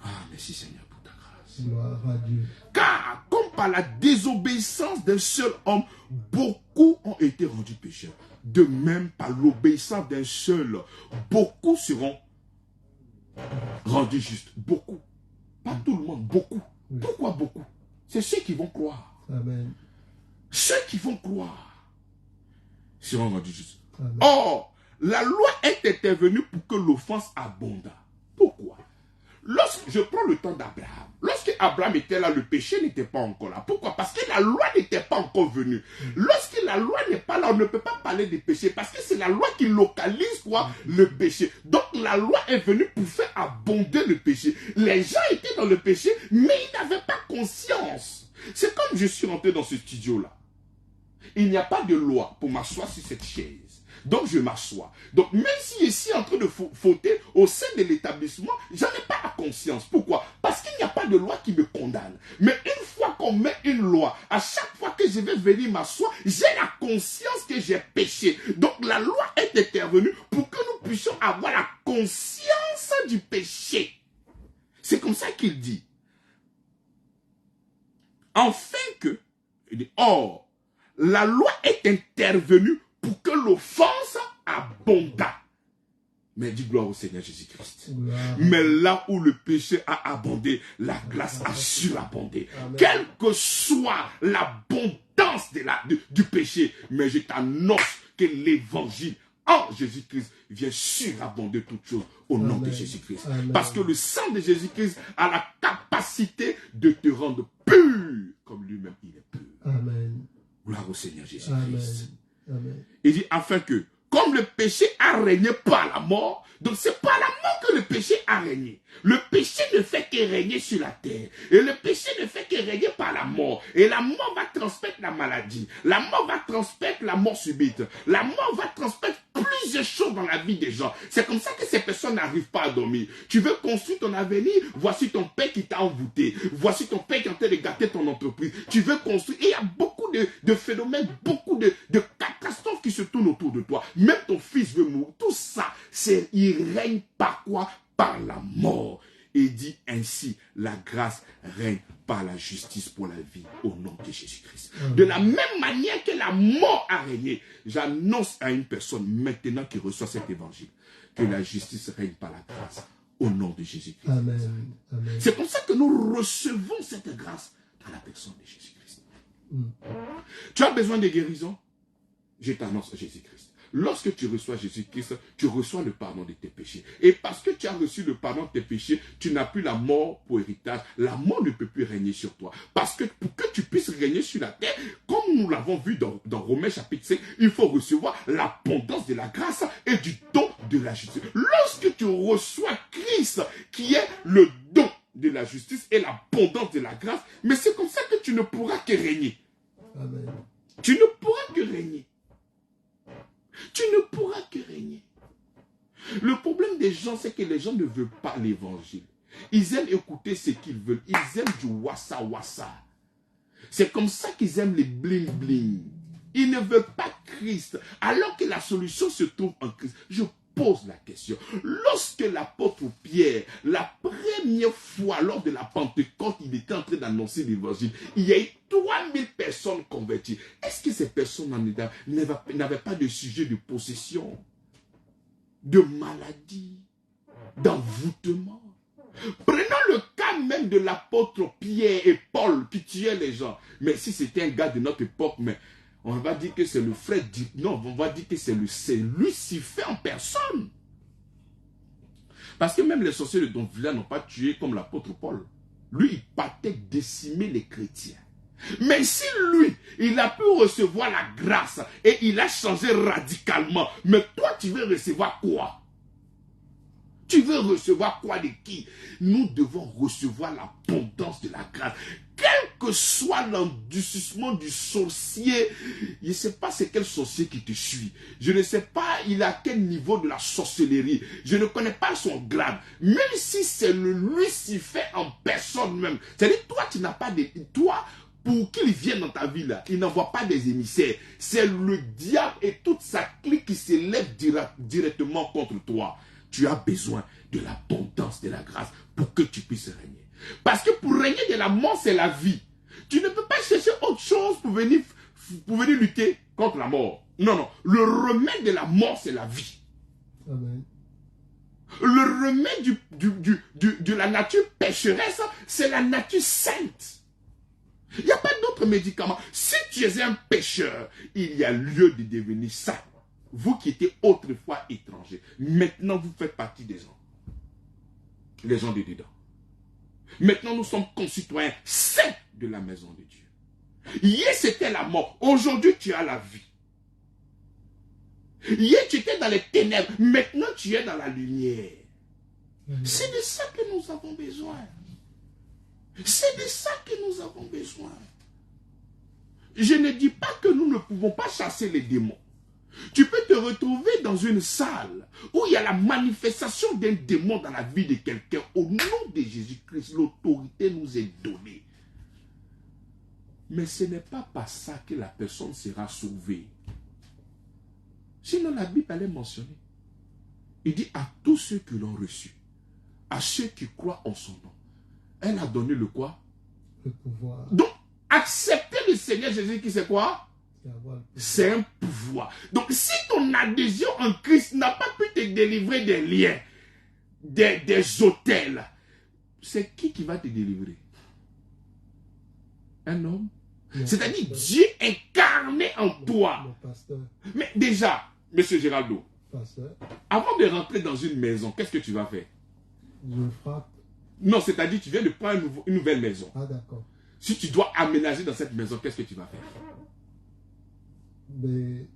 Ah, merci Seigneur pour ta grâce. Gloire à Dieu. Car comme par la désobéissance d'un seul homme, beaucoup ont été rendus pécheurs. De même, par l'obéissance d'un seul, beaucoup seront rendus justes. Beaucoup. Pas tout le monde, beaucoup. Oui. Pourquoi beaucoup? C'est ceux qui vont croire. Amen. Ceux qui vont croire seront rendus justes. Amen. Or, la loi est intervenue pour que l'offense abondât. Pourquoi? Lorsque je prends le temps d'Abraham, lorsque Abraham était là, le péché n'était pas encore là. Pourquoi? Parce que la loi n'était pas encore venue. Lorsque la loi n'est pas là, on ne peut pas parler de péché parce que c'est la loi qui localise quoi? Le péché. Donc la loi est venue pour faire abonder le péché. Les gens étaient dans le péché, mais ils n'avaient pas conscience. C'est comme je suis rentré dans ce studio-là. Il n'y a pas de loi pour m'asseoir sur cette chaise. Donc je m'assois. Donc même si je suis en train de fauter au sein de l'établissement, j'en ai pas la conscience. Pourquoi? Parce qu'il n'y a pas de loi qui me condamne. Mais une fois qu'on met une loi, à chaque fois que je vais venir m'asseoir, j'ai la conscience que j'ai péché. Donc la loi est intervenue pour que nous puissions avoir la conscience du péché. C'est comme ça qu'il dit. Enfin que, il dit, or, la loi est intervenue pour que l'offense abondât. Mais dis gloire au Seigneur Jésus-Christ. Gloire. Mais là où le péché a abondé, la grâce a surabondé. Amen. Quelle que soit l'abondance du péché, mais je t'annonce que l'évangile en Jésus-Christ vient surabonder toutes choses au nom de Amen. Jésus-Christ. Amen. Parce que le sang de Jésus-Christ a la capacité de te rendre pur comme lui-même il est pur. Amen. Gloire au Seigneur Amen. Jésus-Christ. Amen. Il dit afin que, comme le péché a régné par la mort, donc c'est par la mort que le péché a régné. Le péché ne fait que régner sur la terre. Et le péché ne fait que régner par la mort. Et la mort va transmettre la maladie. La mort va transmettre la mort subite. La mort va transmettre plusieurs choses dans la vie des gens. C'est comme ça que ces personnes n'arrivent pas à dormir. Tu veux construire ton avenir, voici ton père qui t'a envoûté. Voici ton père qui est en train de gâter ton entreprise. Tu veux construire. Et il y a beaucoup de phénomènes, beaucoup de catastrophes qui se tournent autour de toi. Même ton fils veut mourir. Tout ça, il règne par quoi? Par la mort. Et dit ainsi, la grâce règne par la justice pour la vie au nom de Jésus-Christ. De la même manière que la mort a régné, j'annonce à une personne maintenant qui reçoit cet évangile que la justice règne par la grâce au nom de Jésus-Christ. Amen. Amen. C'est comme ça que nous recevons cette grâce dans la personne de Jésus-Christ. Tu as besoin de guérison? Je t'annonce Jésus-Christ. Lorsque tu reçois Jésus-Christ, tu reçois le pardon de tes péchés. Et parce que tu as reçu le pardon de tes péchés, tu n'as plus la mort pour héritage. La mort ne peut plus régner sur toi. Parce que pour que tu puisses régner sur la terre, comme nous l'avons vu dans Romains chapitre 5, il faut recevoir l'abondance de la grâce et du don de la justice. Lorsque tu reçois Christ, qui est le don de la justice et l'abondance de la grâce, mais c'est comme ça que tu ne pourras que régner. Amen. Tu ne pourras que régner. Tu ne pourras que régner. Le problème des gens, c'est que les gens ne veulent pas l'évangile. Ils aiment écouter ce qu'ils veulent. Ils aiment du wassa-wassa. C'est comme ça qu'ils aiment les bling-bling. Ils ne veulent pas Christ. Alors que la solution se trouve en Christ. Je pose la question. Lorsque l'apôtre Pierre, la première fois lors de la Pentecôte, il était en train d'annoncer l'évangile, il y a eu 3000 personnes converties. Est-ce que ces personnes n'avaient pas de sujet de possession, de maladie, d'envoûtement? Prenons le cas même de l'apôtre Pierre et Paul qui tuaient les gens. Mais si c'était un gars de notre époque, mais on va dire que c'est le frère, non, on va dire que c'est Lucifer en personne. Parce que même les sorciers de Donvilla n'ont pas tué comme l'apôtre Paul. Lui, il partait décimer les chrétiens. Mais si lui, il a pu recevoir la grâce et il a changé radicalement, mais toi, tu veux recevoir quoi? Tu veux recevoir quoi de qui? Nous devons recevoir l'abondance de la grâce. Quel que soit l'endurcissement du sorcier, je ne sais pas c'est quel sorcier qui te suit. Je ne sais pas il est à quel niveau de la sorcellerie. Je ne connais pas son grade. Même si c'est le Lucifer en personne même. C'est-à-dire, toi, tu n'as pas de... Toi, pour qu'il vienne dans ta vie là, il n'envoie pas des émissaires. C'est le diable et toute sa clique qui s'élève directement contre toi. Tu as besoin de l'abondance de la grâce pour que tu puisses régner. Parce que pour régner de la mort, c'est la vie. Tu ne peux pas chercher autre chose pour venir lutter contre la mort. Non, non. Le remède de la mort, c'est la vie. Amen. Le remède de la nature pécheresse, c'est la nature sainte. Il n'y a pas d'autre médicament. Si tu es un pécheur, il y a lieu de devenir saint. Vous qui étiez autrefois étrangers, maintenant vous faites partie des gens. Les gens de dedans. Maintenant nous sommes concitoyens saints de la maison de Dieu. Hier c'était la mort, aujourd'hui tu as la vie. Hier tu étais dans les ténèbres, maintenant tu es dans la lumière. C'est de ça que nous avons besoin. C'est de ça que nous avons besoin. Je ne dis pas que nous ne pouvons pas chasser les démons. Tu peux te retrouver dans une salle où il y a la manifestation d'un démon dans la vie de quelqu'un. Au nom de Jésus-Christ, l'autorité nous est donnée. Mais ce n'est pas par ça que la personne sera sauvée. Sinon, la Bible allait mentionner. Il dit à tous ceux qui l'ont reçu, à ceux qui croient en son nom. Elle a donné le quoi? Le pouvoir. Donc, accepter le Seigneur Jésus-Christ, c'est quoi? C'est un pouvoir. Donc, si ton adhésion en Christ n'a pas pu te délivrer des liens, des hôtels, c'est qui va te délivrer? Un homme? C'est-à-dire Dieu incarné en toi. Mon pasteur. Mais déjà, Monsieur Géraldo, Pasteur. avant de rentrer dans une maison, qu'est-ce que tu vas faire? Je frappe. Non, c'est-à-dire tu viens de prendre une nouvelle maison. Ah d'accord. Si tu dois aménager dans cette maison, qu'est-ce que tu vas faire? Mais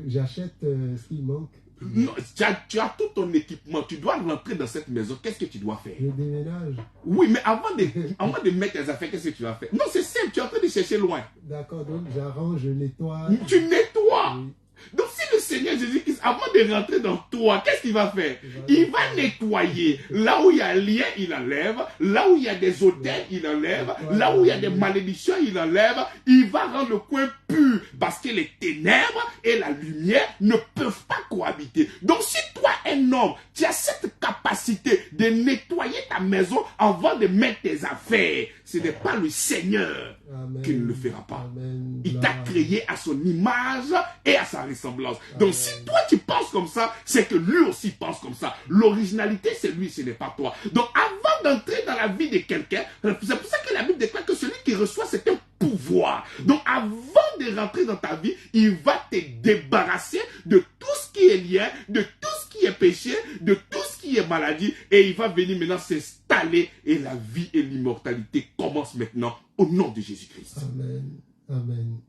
j'achète ce qui manque. Non, tu as tout ton équipement, tu dois rentrer dans cette maison, qu'est-ce que tu dois faire? Je déménage. Oui, mais avant de mettre tes affaires, qu'est-ce que tu vas faire? Non, c'est simple, tu es en train de chercher loin. D'accord, donc j'arrange, je nettoie. Tu nettoies. Oui. Donc si le Seigneur Jésus-Christ, avant de rentrer dans toi, qu'est-ce qu'il va faire? Il va nettoyer. Là où il y a un lien, il enlève. Là où il y a des hôtels, il enlève. Là où il y a des malédictions, il enlève. Il va rendre le coin pur. Parce que les ténèbres et la lumière ne peuvent pas cohabiter. Donc si toi, un homme, tu as cette capacité de nettoyer ta maison avant de mettre tes affaires, ce n'est pas le Seigneur Amen. qui ne le fera pas. Amen. Il t'a créé à son image et à sa ressemblance. Donc si toi tu penses comme ça, c'est que lui aussi pense comme ça. L'originalité c'est lui, ce n'est pas toi. Donc avant d'entrer dans la vie de quelqu'un, c'est pour ça que la Bible déclare que celui qui reçoit c'est un pouvoir. Donc avant de rentrer dans ta vie, il va te débarrasser de tout ce qui est lien, de tout ce qui est péché, de tout ce qui est maladie, et il va venir maintenant s'installer et la vie et l'immortalité commencent maintenant au nom de Jésus-Christ. Amen. Amen.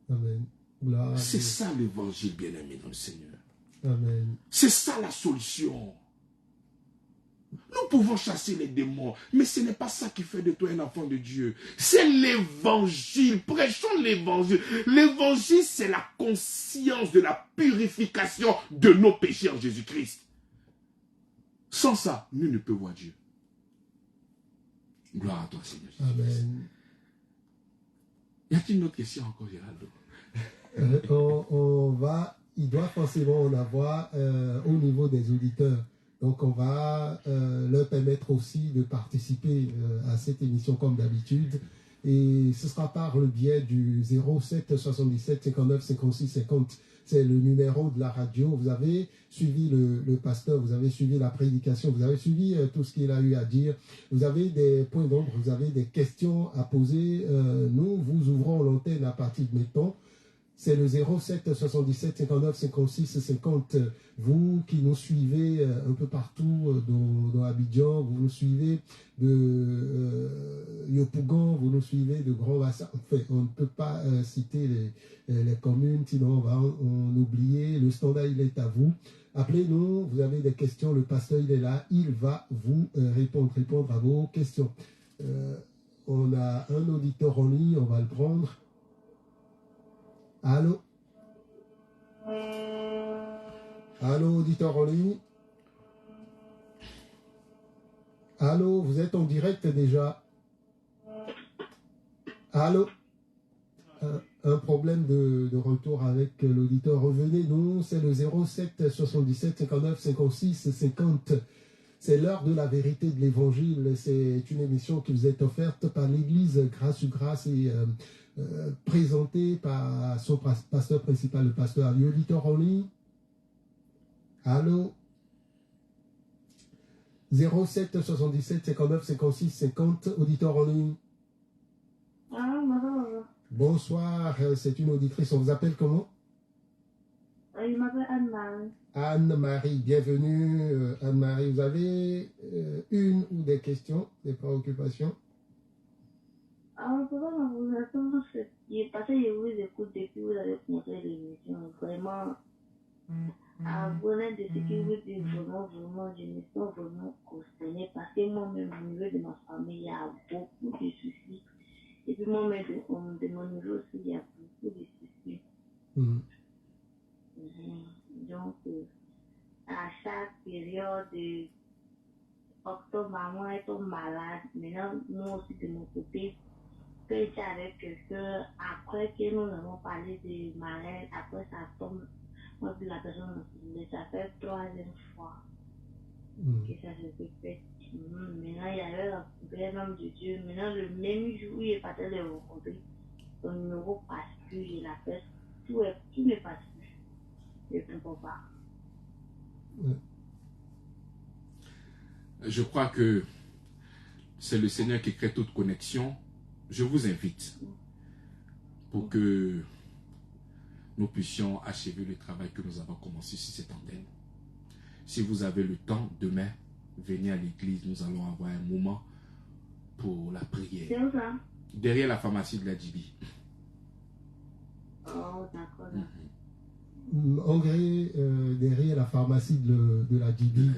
Amen. Gloire à C'est Dieu. ça l'évangile, bien-aimé dans le Seigneur. Amen. C'est ça la solution. Nous pouvons chasser les démons, mais ce n'est pas ça qui fait de toi un enfant de Dieu. C'est l'évangile. Prêchons l'évangile. L'évangile, c'est la conscience de la purification de nos péchés en Jésus-Christ. Sans ça, nul ne peut voir Dieu. Gloire à toi, Seigneur Jésus. Amen. Y a-t-il une autre question encore, Géraldo? On va il doit forcément en avoir au niveau des auditeurs. Donc, on va leur permettre aussi de participer à cette émission comme d'habitude. Et ce sera par le biais du 07 77 59 56 50. C'est le numéro de la radio. Vous avez suivi le pasteur, vous avez suivi la prédication, vous avez suivi tout ce qu'il a eu à dire. Vous avez des points d'ombre, vous avez des questions à poser. Nous vous ouvrons l'antenne à partir de maintenant. C'est le 07 77 59 56 50. Vous qui nous suivez un peu partout dans Abidjan, vous nous suivez de Yopougon, vous nous suivez de Grand Bassin. Enfin, on ne peut pas citer les communes, sinon on va en oublier. Le standard, il est à vous. Appelez-nous, vous avez des questions, le pasteur, il est là, il va vous répondre à vos questions. On a un auditeur en ligne, on va le prendre. Allô? Allô, auditeur en ligne? Allô, vous êtes en direct déjà? Allô? Un problème de retour avec l'auditeur. Revenez, non, c'est le 07 77 59 56 50. C'est l'heure de la vérité de l'évangile. C'est une émission qui vous est offerte par l'église Grâce sur Grâce et présentée par son pasteur principal, le pasteur Ali. Auditeur en ligne? Allô? 07 77 59 56 50. Auditeur en ligne? Ah, bonjour. Bonsoir, c'est une auditrice. On vous appelle comment? Je m'appelle Anne-Marie. Anne-Marie, bienvenue. Anne-Marie, vous avez une ou des questions, des préoccupations? Alors, pourquoi vous attendre? Parce que je vous écoute depuis que vous avez commencé l'émission. Vraiment, à venir de ce que vous dites, vraiment, je me sens vraiment concernée parce que moi-même, au niveau de ma famille, il y a beaucoup de soucis. Et puis moi-même, de mon niveau aussi, il y a beaucoup de soucis. Donc, à chaque période, octobre, maman est malade. Maintenant, nous aussi, de mon côté, quand j'étais avec quelqu'un, après que nous avons parlé de malade, après ça tombe, moi, puis la personne, ça fait 3e fois que ça se répète. Maintenant, il y avait un vrai homme de Dieu. Maintenant, le même jour où il est parti les rencontrer, son numéro passe plus, il appelle, tout ne passe plus. Je ne comprends pas. Je crois que c'est le Seigneur qui crée toute connexion. Je vous invite pour que nous puissions achever le travail que nous avons commencé sur cette antenne. Si vous avez le temps, demain, venez à l'église. Nous allons avoir un moment pour la prière. C'est où ça? Derrière la pharmacie de la Djibi. Oh, d'accord. Engrais, derrière la pharmacie de la Djibi,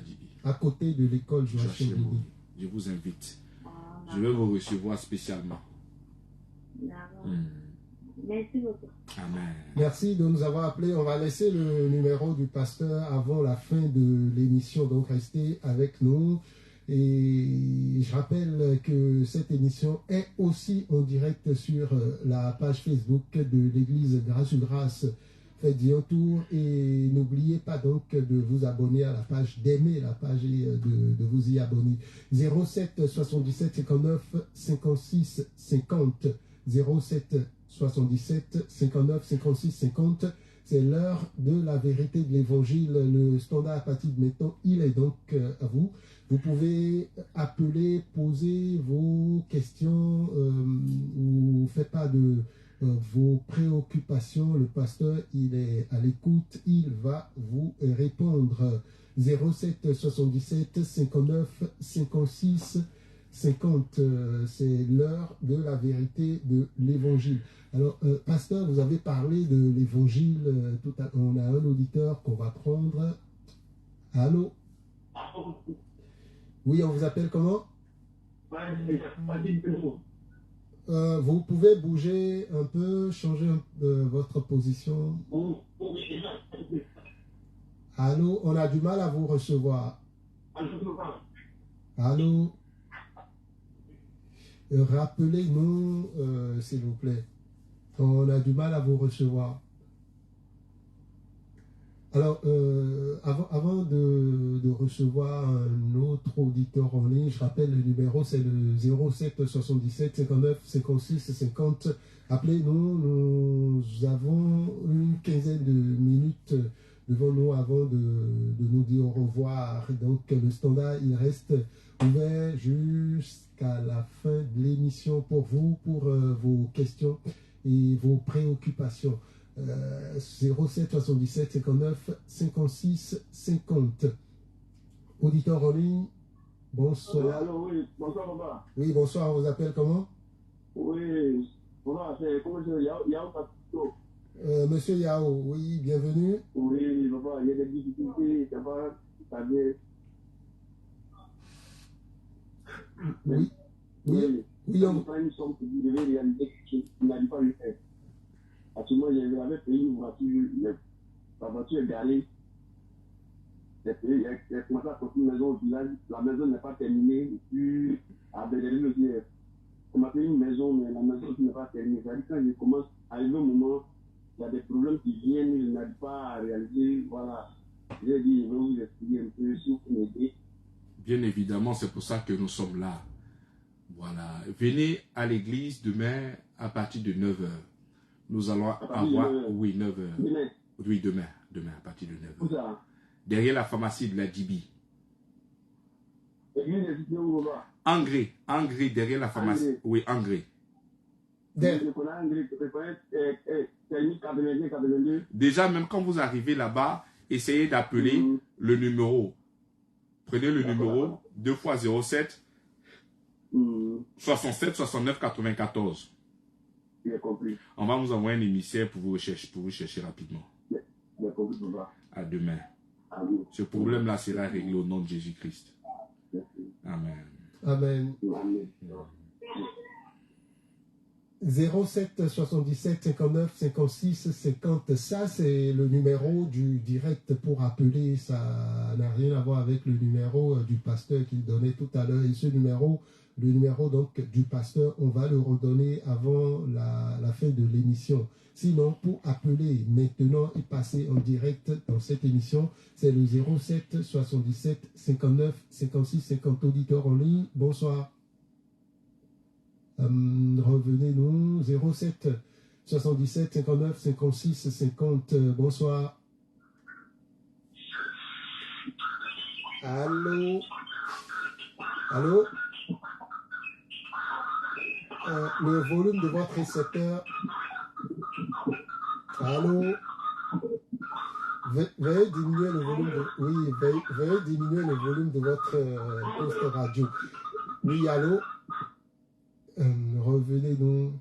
à côté de l'école Joachim Bibi. Je vous invite. Oh, Je vais vous recevoir spécialement. D'accord. Merci beaucoup. Amen. Merci de nous avoir appelés. On va laisser le numéro du pasteur avant la fin de l'émission, donc restez avec nous. Et je rappelle que cette émission est aussi en direct sur la page Facebook de l'église Grâce sur Grâce. Faites-y un tour et n'oubliez pas donc de vous abonner à la page, d'aimer la page et de vous y abonner. 07 77 59 56 50. 07 77 59 56 50. C'est l'heure de la vérité de l'évangile. Le standard à partir de maintenant, il est donc à vous. Vous pouvez appeler, poser vos questions ou faites pas de vos préoccupations. Le pasteur, il est à l'écoute, il va vous répondre. 07 77 59 56 50, c'est l'heure de la vérité de l'évangile. Alors, pasteur, vous avez parlé de l'évangile. On a un auditeur qu'on va prendre. Allô? Oui, on vous appelle comment? Vous pouvez bouger un peu, changer votre position. Allô, on a du mal à vous recevoir. Allô? Rappelez-nous, s'il vous plaît. On a du mal à vous recevoir. Alors, avant de recevoir un autre auditeur en ligne, je rappelle le numéro, c'est le 07 77 59 56 50. Appelez-nous, nous avons une quinzaine de minutes devant nous avant de nous dire au revoir. Donc, le standard, il reste ouvert jusqu'à la fin de l'émission pour vous, pour vos questions et vos préoccupations. 07 77 59 56 50. Auditeur en ligne, bonsoir. Allô, oui, bonsoir papa. Oui, bonsoir, on vous appelle comment? Oui, bonsoir, c'est comment je Yao Patito. Monsieur Yao, oui, bienvenue. Oui, papa, il y a des difficultés, ça va, ça vient. Oui, oui, oui, on... pas une somme que vous devez réaliser quelque chose, vous n'allez pas le faire. Actuellement, j'avais payé une voiture, la voiture est garée. J'ai commencé à construire une maison au village, la maison n'est pas terminée, puis à Bédéry aussi, on m'a payé une maison, mais la maison n'est pas terminée. C'est-à-dire quand je commence à arriver au moment, il y a des problèmes qui viennent, je n'arrive pas à réaliser, voilà. J'ai dit, je vais vous expliquer un peu si vous pouvez m'aider. Bien évidemment, c'est pour ça que nous sommes là. Voilà. Venez à l'église demain à partir de 9h. Nous allons avoir... Oui, 9h. Demain. Oui, demain à partir de 9h. Où ça? Derrière la pharmacie de la Dibi. L'église est située où, papa? Angré, derrière la pharmacie. Angré. Oui, Angré. Je connais Angré, je connais Technique 82. Déjà, même quand vous arrivez là-bas, essayez d'appeler le numéro. Prenez le numéro 2 fois 07 67 69 94. J'ai compris. On va vous envoyer un émissaire pour vous chercher rapidement. J'ai compris, papa. À demain. Amen. Ce problème-là sera réglé au nom de Jésus-Christ. Amen. Amen. Amen. 07 77 59 56 50. Ça, c'est le numéro du direct pour appeler. Ça n'a rien à voir avec le numéro du pasteur qu'il donnait tout à l'heure. Et ce numéro, le numéro donc du pasteur, on va le redonner avant la fin de l'émission. Sinon, pour appeler maintenant et passer en direct dans cette émission, c'est le 07 77 59 56 50. Auditeurs en ligne, bonsoir. Revenez-nous, 07 77 59 56 50. Bonsoir. Allô? Allô? Le volume de votre récepteur. Allô? Veuillez diminuer le volume de... Oui, veuillez diminuer le volume de votre poste radio. Oui, allô? Revenez donc.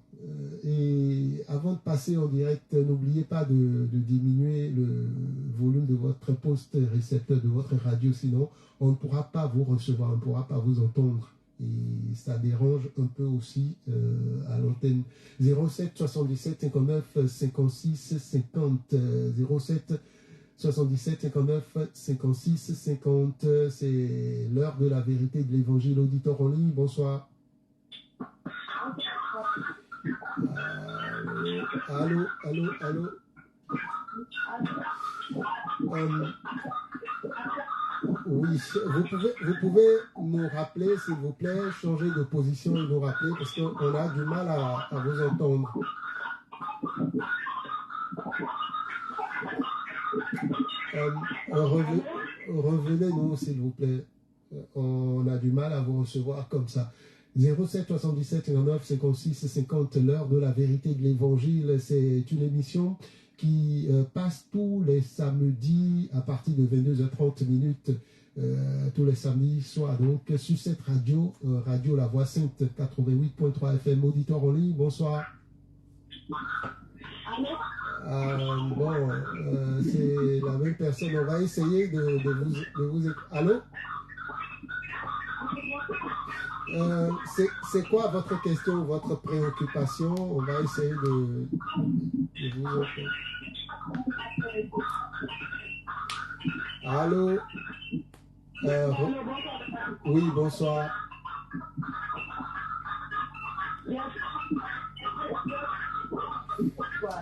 Et avant de passer en direct, n'oubliez pas de diminuer le volume de votre poste récepteur, de votre radio, sinon on ne pourra pas vous recevoir, on ne pourra pas vous entendre. Et ça dérange un peu aussi à l'antenne. 07 77 59 56 50. 07 77 59 56 50. C'est l'heure de la vérité de l'évangile. Auditeur en ligne, bonsoir. Allô. Oui, vous pouvez nous rappeler, s'il vous plaît, changer de position et nous rappeler parce qu'on a du mal à vous entendre. Revenez-nous, s'il vous plaît. On a du mal à vous recevoir comme ça. 07 77 59 56 50, l'heure de la vérité de l'évangile. C'est une émission qui passe tous les samedis à partir de 22h30 minutes. Tous les samedis soirs donc sur cette radio, Radio La Voix Sainte 88.3 FM. Auditeur en ligne, bonsoir. C'est la même personne. On va essayer de vous... Allô? C'est quoi votre question, votre préoccupation? On va essayer de vous entendre. Allô? Oui, bonsoir.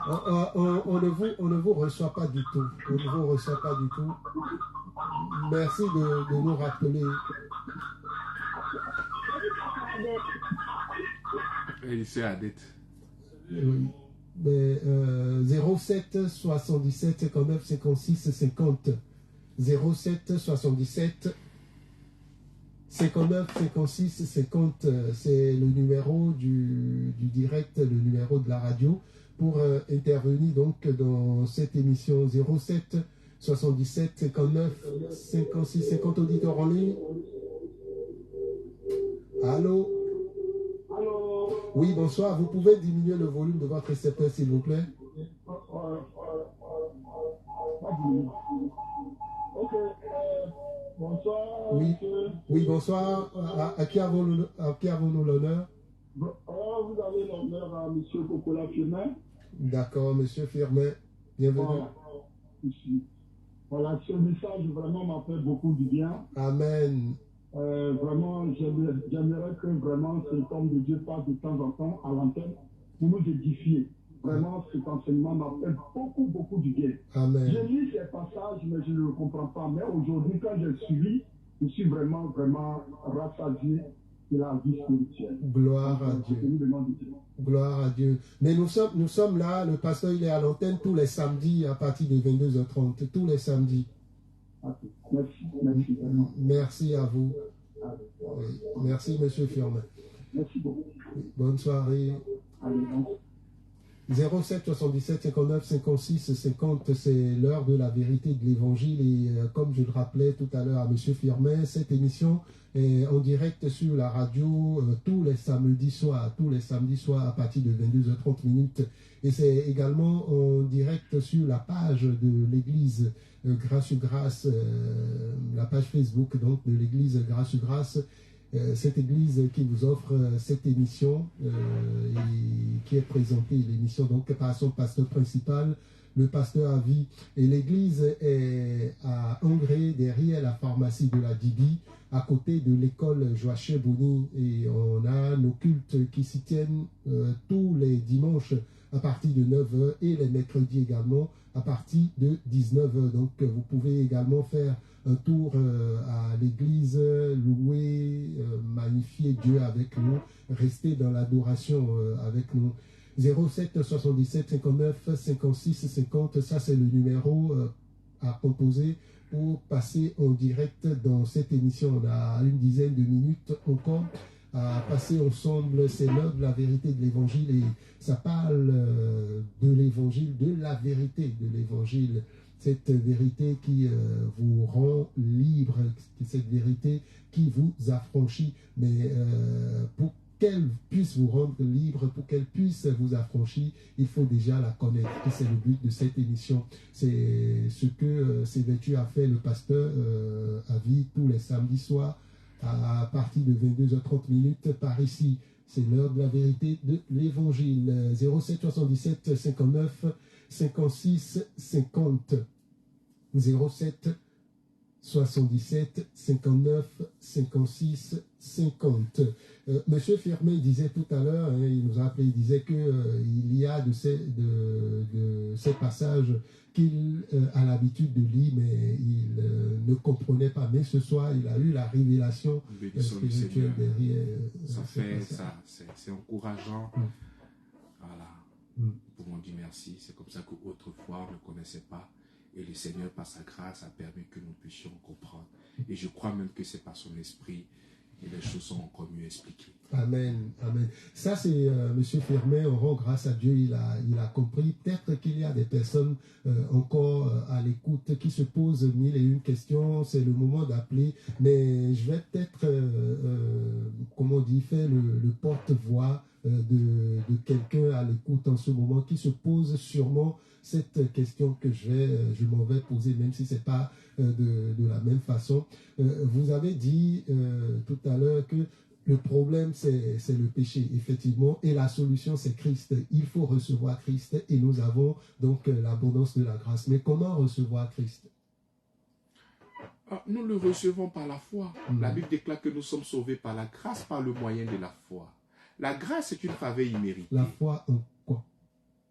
On ne vous reçoit pas du tout. On ne vous reçoit pas du tout. Merci de nous rappeler. Et c'est Adette. Oui. Mais, 07 77 59 56 50. 07 77 59 56 50. C'est le numéro du direct, le numéro de la radio pour intervenir donc dans cette émission. 07 77 59 56 50. Auditeurs en ligne. Allô? Allô? Oui, bonsoir. Vous pouvez diminuer le volume de votre récepteur, s'il vous plaît? Ok. Bonsoir. Oui. Monsieur. Oui, bonsoir. À qui avons-nous l'honneur? Vous avez l'honneur à monsieur Cocola Firmin. D'accord, monsieur Firmin. Bienvenue. Voilà. Ici. Voilà, ce message vraiment m'a fait beaucoup du bien. Amen. Vraiment, j'aimerais que vraiment cet homme de Dieu passe de temps en temps à l'antenne pour nous édifier. Vraiment, cet enseignement m'a fait beaucoup du bien. Amen. J'ai lu ces passages, mais je ne le comprends pas. Mais aujourd'hui, quand je suis, je suis vraiment rassasié de la vie spirituelle. Gloire à Dieu. Gloire à Dieu. Mais nous sommes là, le pasteur il est à l'antenne tous les samedis à partir de 22h30. Tous les samedis. Merci. Merci à vous. Oui. Merci, monsieur Firmin. Merci beaucoup. Bonne soirée. Allez, 07 77 59 56 50, c'est l'heure de la vérité de l'évangile. Et comme je le rappelais tout à l'heure à monsieur Firmin, cette émission est en direct sur la radio tous les samedis soirs à partir de 22h30 minutes. Et c'est également en direct sur la page de l'église Grâce sur Grâce, la page Facebook donc de l'église Grâce sur Grâce. Cette église qui vous offre cette émission et qui est présentée, l'émission donc par son pasteur principal, le pasteur à vie. Et l'église est à Angré, derrière la pharmacie de la Dibi, à côté de l'école Joachim Bouni. Et on a nos cultes qui s'y tiennent tous les dimanches à partir de 9h et les mercredis également à partir de 19h. Donc vous pouvez également faire un tour à l'église, louer, magnifier Dieu avec nous, rester dans l'adoration avec nous. 07 77 59 56 50, ça c'est le numéro à composer pour passer en direct dans cette émission. On a une dizaine de minutes encore à passer ensemble. C'est l'heure de la vérité de l'évangile et ça parle de l'évangile, de la vérité de l'évangile. Cette vérité qui vous rend libre, cette vérité qui vous affranchit. Mais pour qu'elle puisse vous rendre libre, pour qu'elle puisse vous affranchir, il faut déjà la connaître. Et c'est le but de cette émission. C'est ce que Sévétu a fait, le pasteur à vie, tous les samedis soirs, à partir de 22h30 minutes par ici. C'est l'heure de la vérité de l'évangile. 07 77 59 56 50. 07 77 59 56 50. Monsieur Firmin disait tout à l'heure, il nous a appelé, il disait qu'il y a de ces passages qu'il a l'habitude de lire, mais il ne comprenait pas. Mais ce soir, il a eu la révélation spirituelle derrière. C'est encourageant. Voilà. Nous pouvons dire merci. C'est comme ça qu'autrefois, on ne connaissait pas. Et le Seigneur, par sa grâce, a permis que nous puissions comprendre. Et je crois même que c'est par son esprit et les choses sont encore mieux expliquées. Amen, amen. Ça, c'est Monsieur Firmin, on rend grâce à Dieu, il a compris. Peut-être qu'il y a des personnes encore à l'écoute qui se posent mille et une questions. C'est le moment d'appeler. Mais je vais peut-être, comment on dit, faire le porte-voix de quelqu'un à l'écoute en ce moment qui se pose sûrement cette question que je m'en vais poser, même si ce n'est pas de la même façon. Vous avez dit tout à l'heure que le problème, c'est le péché, effectivement, et la solution, c'est Christ. Il faut recevoir Christ, et nous avons donc l'abondance de la grâce. Mais comment recevoir Christ? Nous le recevons par la foi. La Bible déclare que nous sommes sauvés par la grâce, par le moyen de la foi. La grâce est une faveur imméritée. La foi en quoi?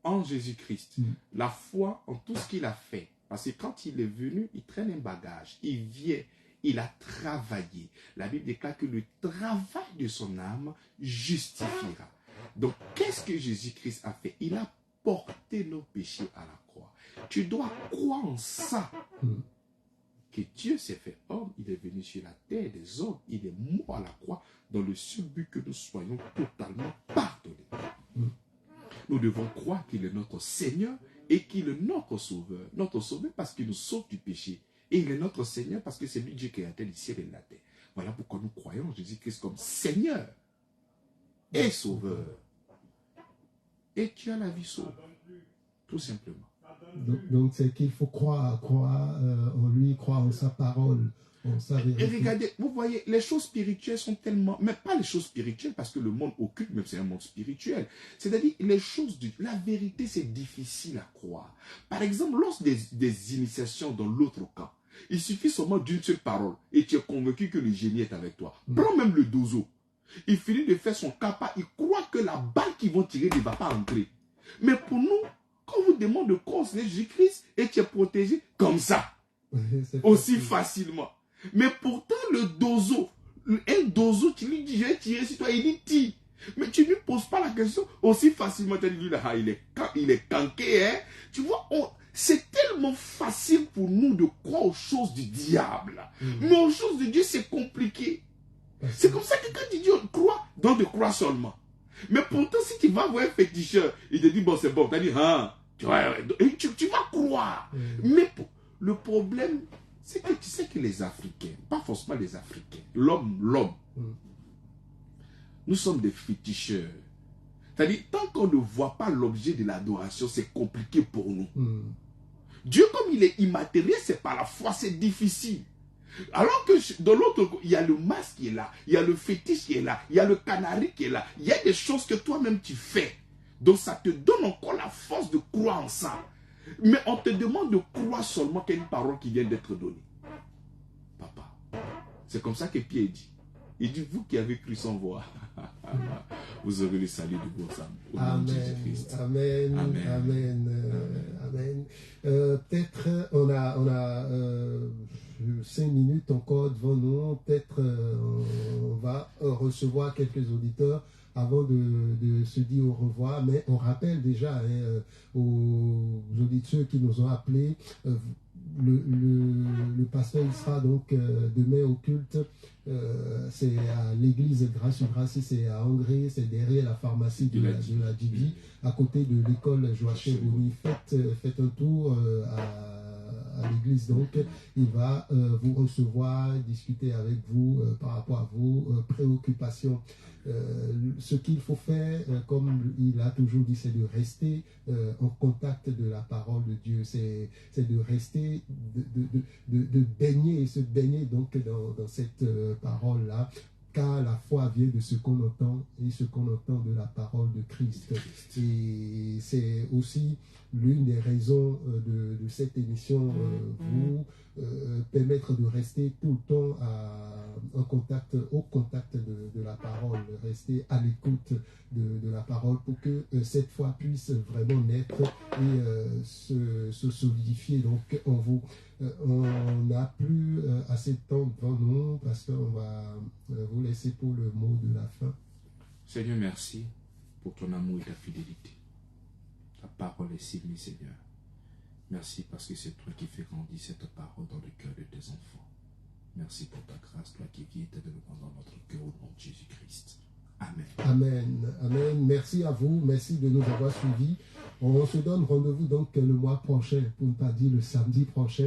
en Jésus-Christ, la foi en tout ce qu'il a fait. Parce que quand il est venu, il traîne un bagage, il vient, il a travaillé. La Bible déclare que le travail de son âme justifiera. Donc, qu'est-ce que Jésus-Christ a fait? Il a porté nos péchés à la croix. Tu dois croire en ça. Que Dieu s'est fait homme, il est venu sur la terre des hommes, il est mort à la croix dans le seul but que nous soyons totalement pardonnés. Nous devons croire qu'il est notre Seigneur et qu'il est notre Sauveur. Notre Sauveur parce qu'il nous sauve du péché. Et il est notre Seigneur parce que c'est lui Dieu qui a créé le ciel et la terre. Voilà pourquoi nous croyons en Jésus-Christ comme Seigneur et Sauveur. Et tu as la vie sauve. Tout simplement. Donc c'est qu'il faut croire en lui, croire en sa parole, en sa vérité. Et regardez, vous voyez, les choses spirituelles sont tellement... Mais pas les choses spirituelles, parce que le monde occulte, même c'est un monde spirituel. C'est-à-dire, les choses... La vérité, c'est difficile à croire. Par exemple, lors des initiations dans l'autre camp, il suffit seulement d'une seule parole, et tu es convaincu que le génie est avec toi. Prends même le dozo. Il finit de faire son capa, il croit que la balle qu'ils vont tirer ne va pas entrer. Mais pour nous, quand on vous demande de considérer Jésus-Christ et tu es protégé comme ça, aussi facilement. Mais pourtant, le dozo, un dozo, tu lui dis, je vais tirer sur toi, il dit, tire. Mais tu ne lui poses pas la question aussi facilement. Tu dis, là, il est canqué, hein. Tu vois, c'est tellement facile pour nous de croire aux choses du diable. Mais aux choses de Dieu, c'est compliqué. C'est comme ça que quand tu dis, crois, donc de croire seulement. Mais pourtant, si tu vas voir un féticheur, il te dit, bon, c'est bon. Tu as dit, hein, tu vas croire. Mais le problème, c'est que tu sais que les Africains, pas forcément les Africains, l'homme, nous sommes des féticheurs. C'est-à-dire, tant qu'on ne voit pas l'objet de l'adoration, c'est compliqué pour nous. Dieu, comme il est immatériel, c'est par la foi, c'est difficile. Alors que dans l'autre, il y a le masque qui est là, il y a le fétiche qui est là, il y a le canari qui est là, il y a des choses que toi-même tu fais. Donc ça te donne encore la force de croire en ça. Mais on te demande de croire seulement qu'il y a une parole qui vient d'être donnée. Papa, c'est comme ça que Pierre dit. Il dit, vous qui avez cru sans voir, vous aurez le salut de vos âmes. Au nom de Jésus-Christ. Amen. Amen. Amen. Amen. Peut-être on a 5 minutes encore devant nous. Peut-être on va recevoir quelques auditeurs avant de se dire au revoir. Mais on rappelle déjà aux auditeurs qui nous ont appelés. Le pasteur il sera donc demain au culte. C'est à l'église Grâce sur Grâce, c'est à Hongrie, c'est derrière la pharmacie de la Djibi, à côté de l'école Joachim Bouni. Faites un tour à l'église, donc il va vous recevoir, discuter avec vous par rapport à vos préoccupations. Ce qu'il faut faire, comme il a toujours dit, c'est de rester en contact de la parole de Dieu, c'est de rester, de baigner et se baigner donc dans cette parole-là, car la foi vient de ce qu'on entend et ce qu'on entend de la parole de Christ. Et c'est aussi l'une des raisons de cette émission, vous permettre de rester tout le temps au contact de la parole, rester à l'écoute de la parole pour que cette foi puisse vraiment naître et se solidifier donc en vous. On n'a plus assez de temps devant nous parce qu'on va vous laisser pour le mot de la fin. Seigneur, merci pour ton amour et ta fidélité. Ta parole est si mise, Seigneur. Merci parce que c'est toi qui fais grandir cette parole dans le cœur de tes enfants. Merci pour ta grâce, toi qui viens éternellement dans notre cœur au nom de Jésus-Christ. Amen. Amen. Amen. Merci à vous. Merci de nous avoir suivis. On se donne rendez-vous donc le mois prochain, pour ne pas dire le samedi prochain.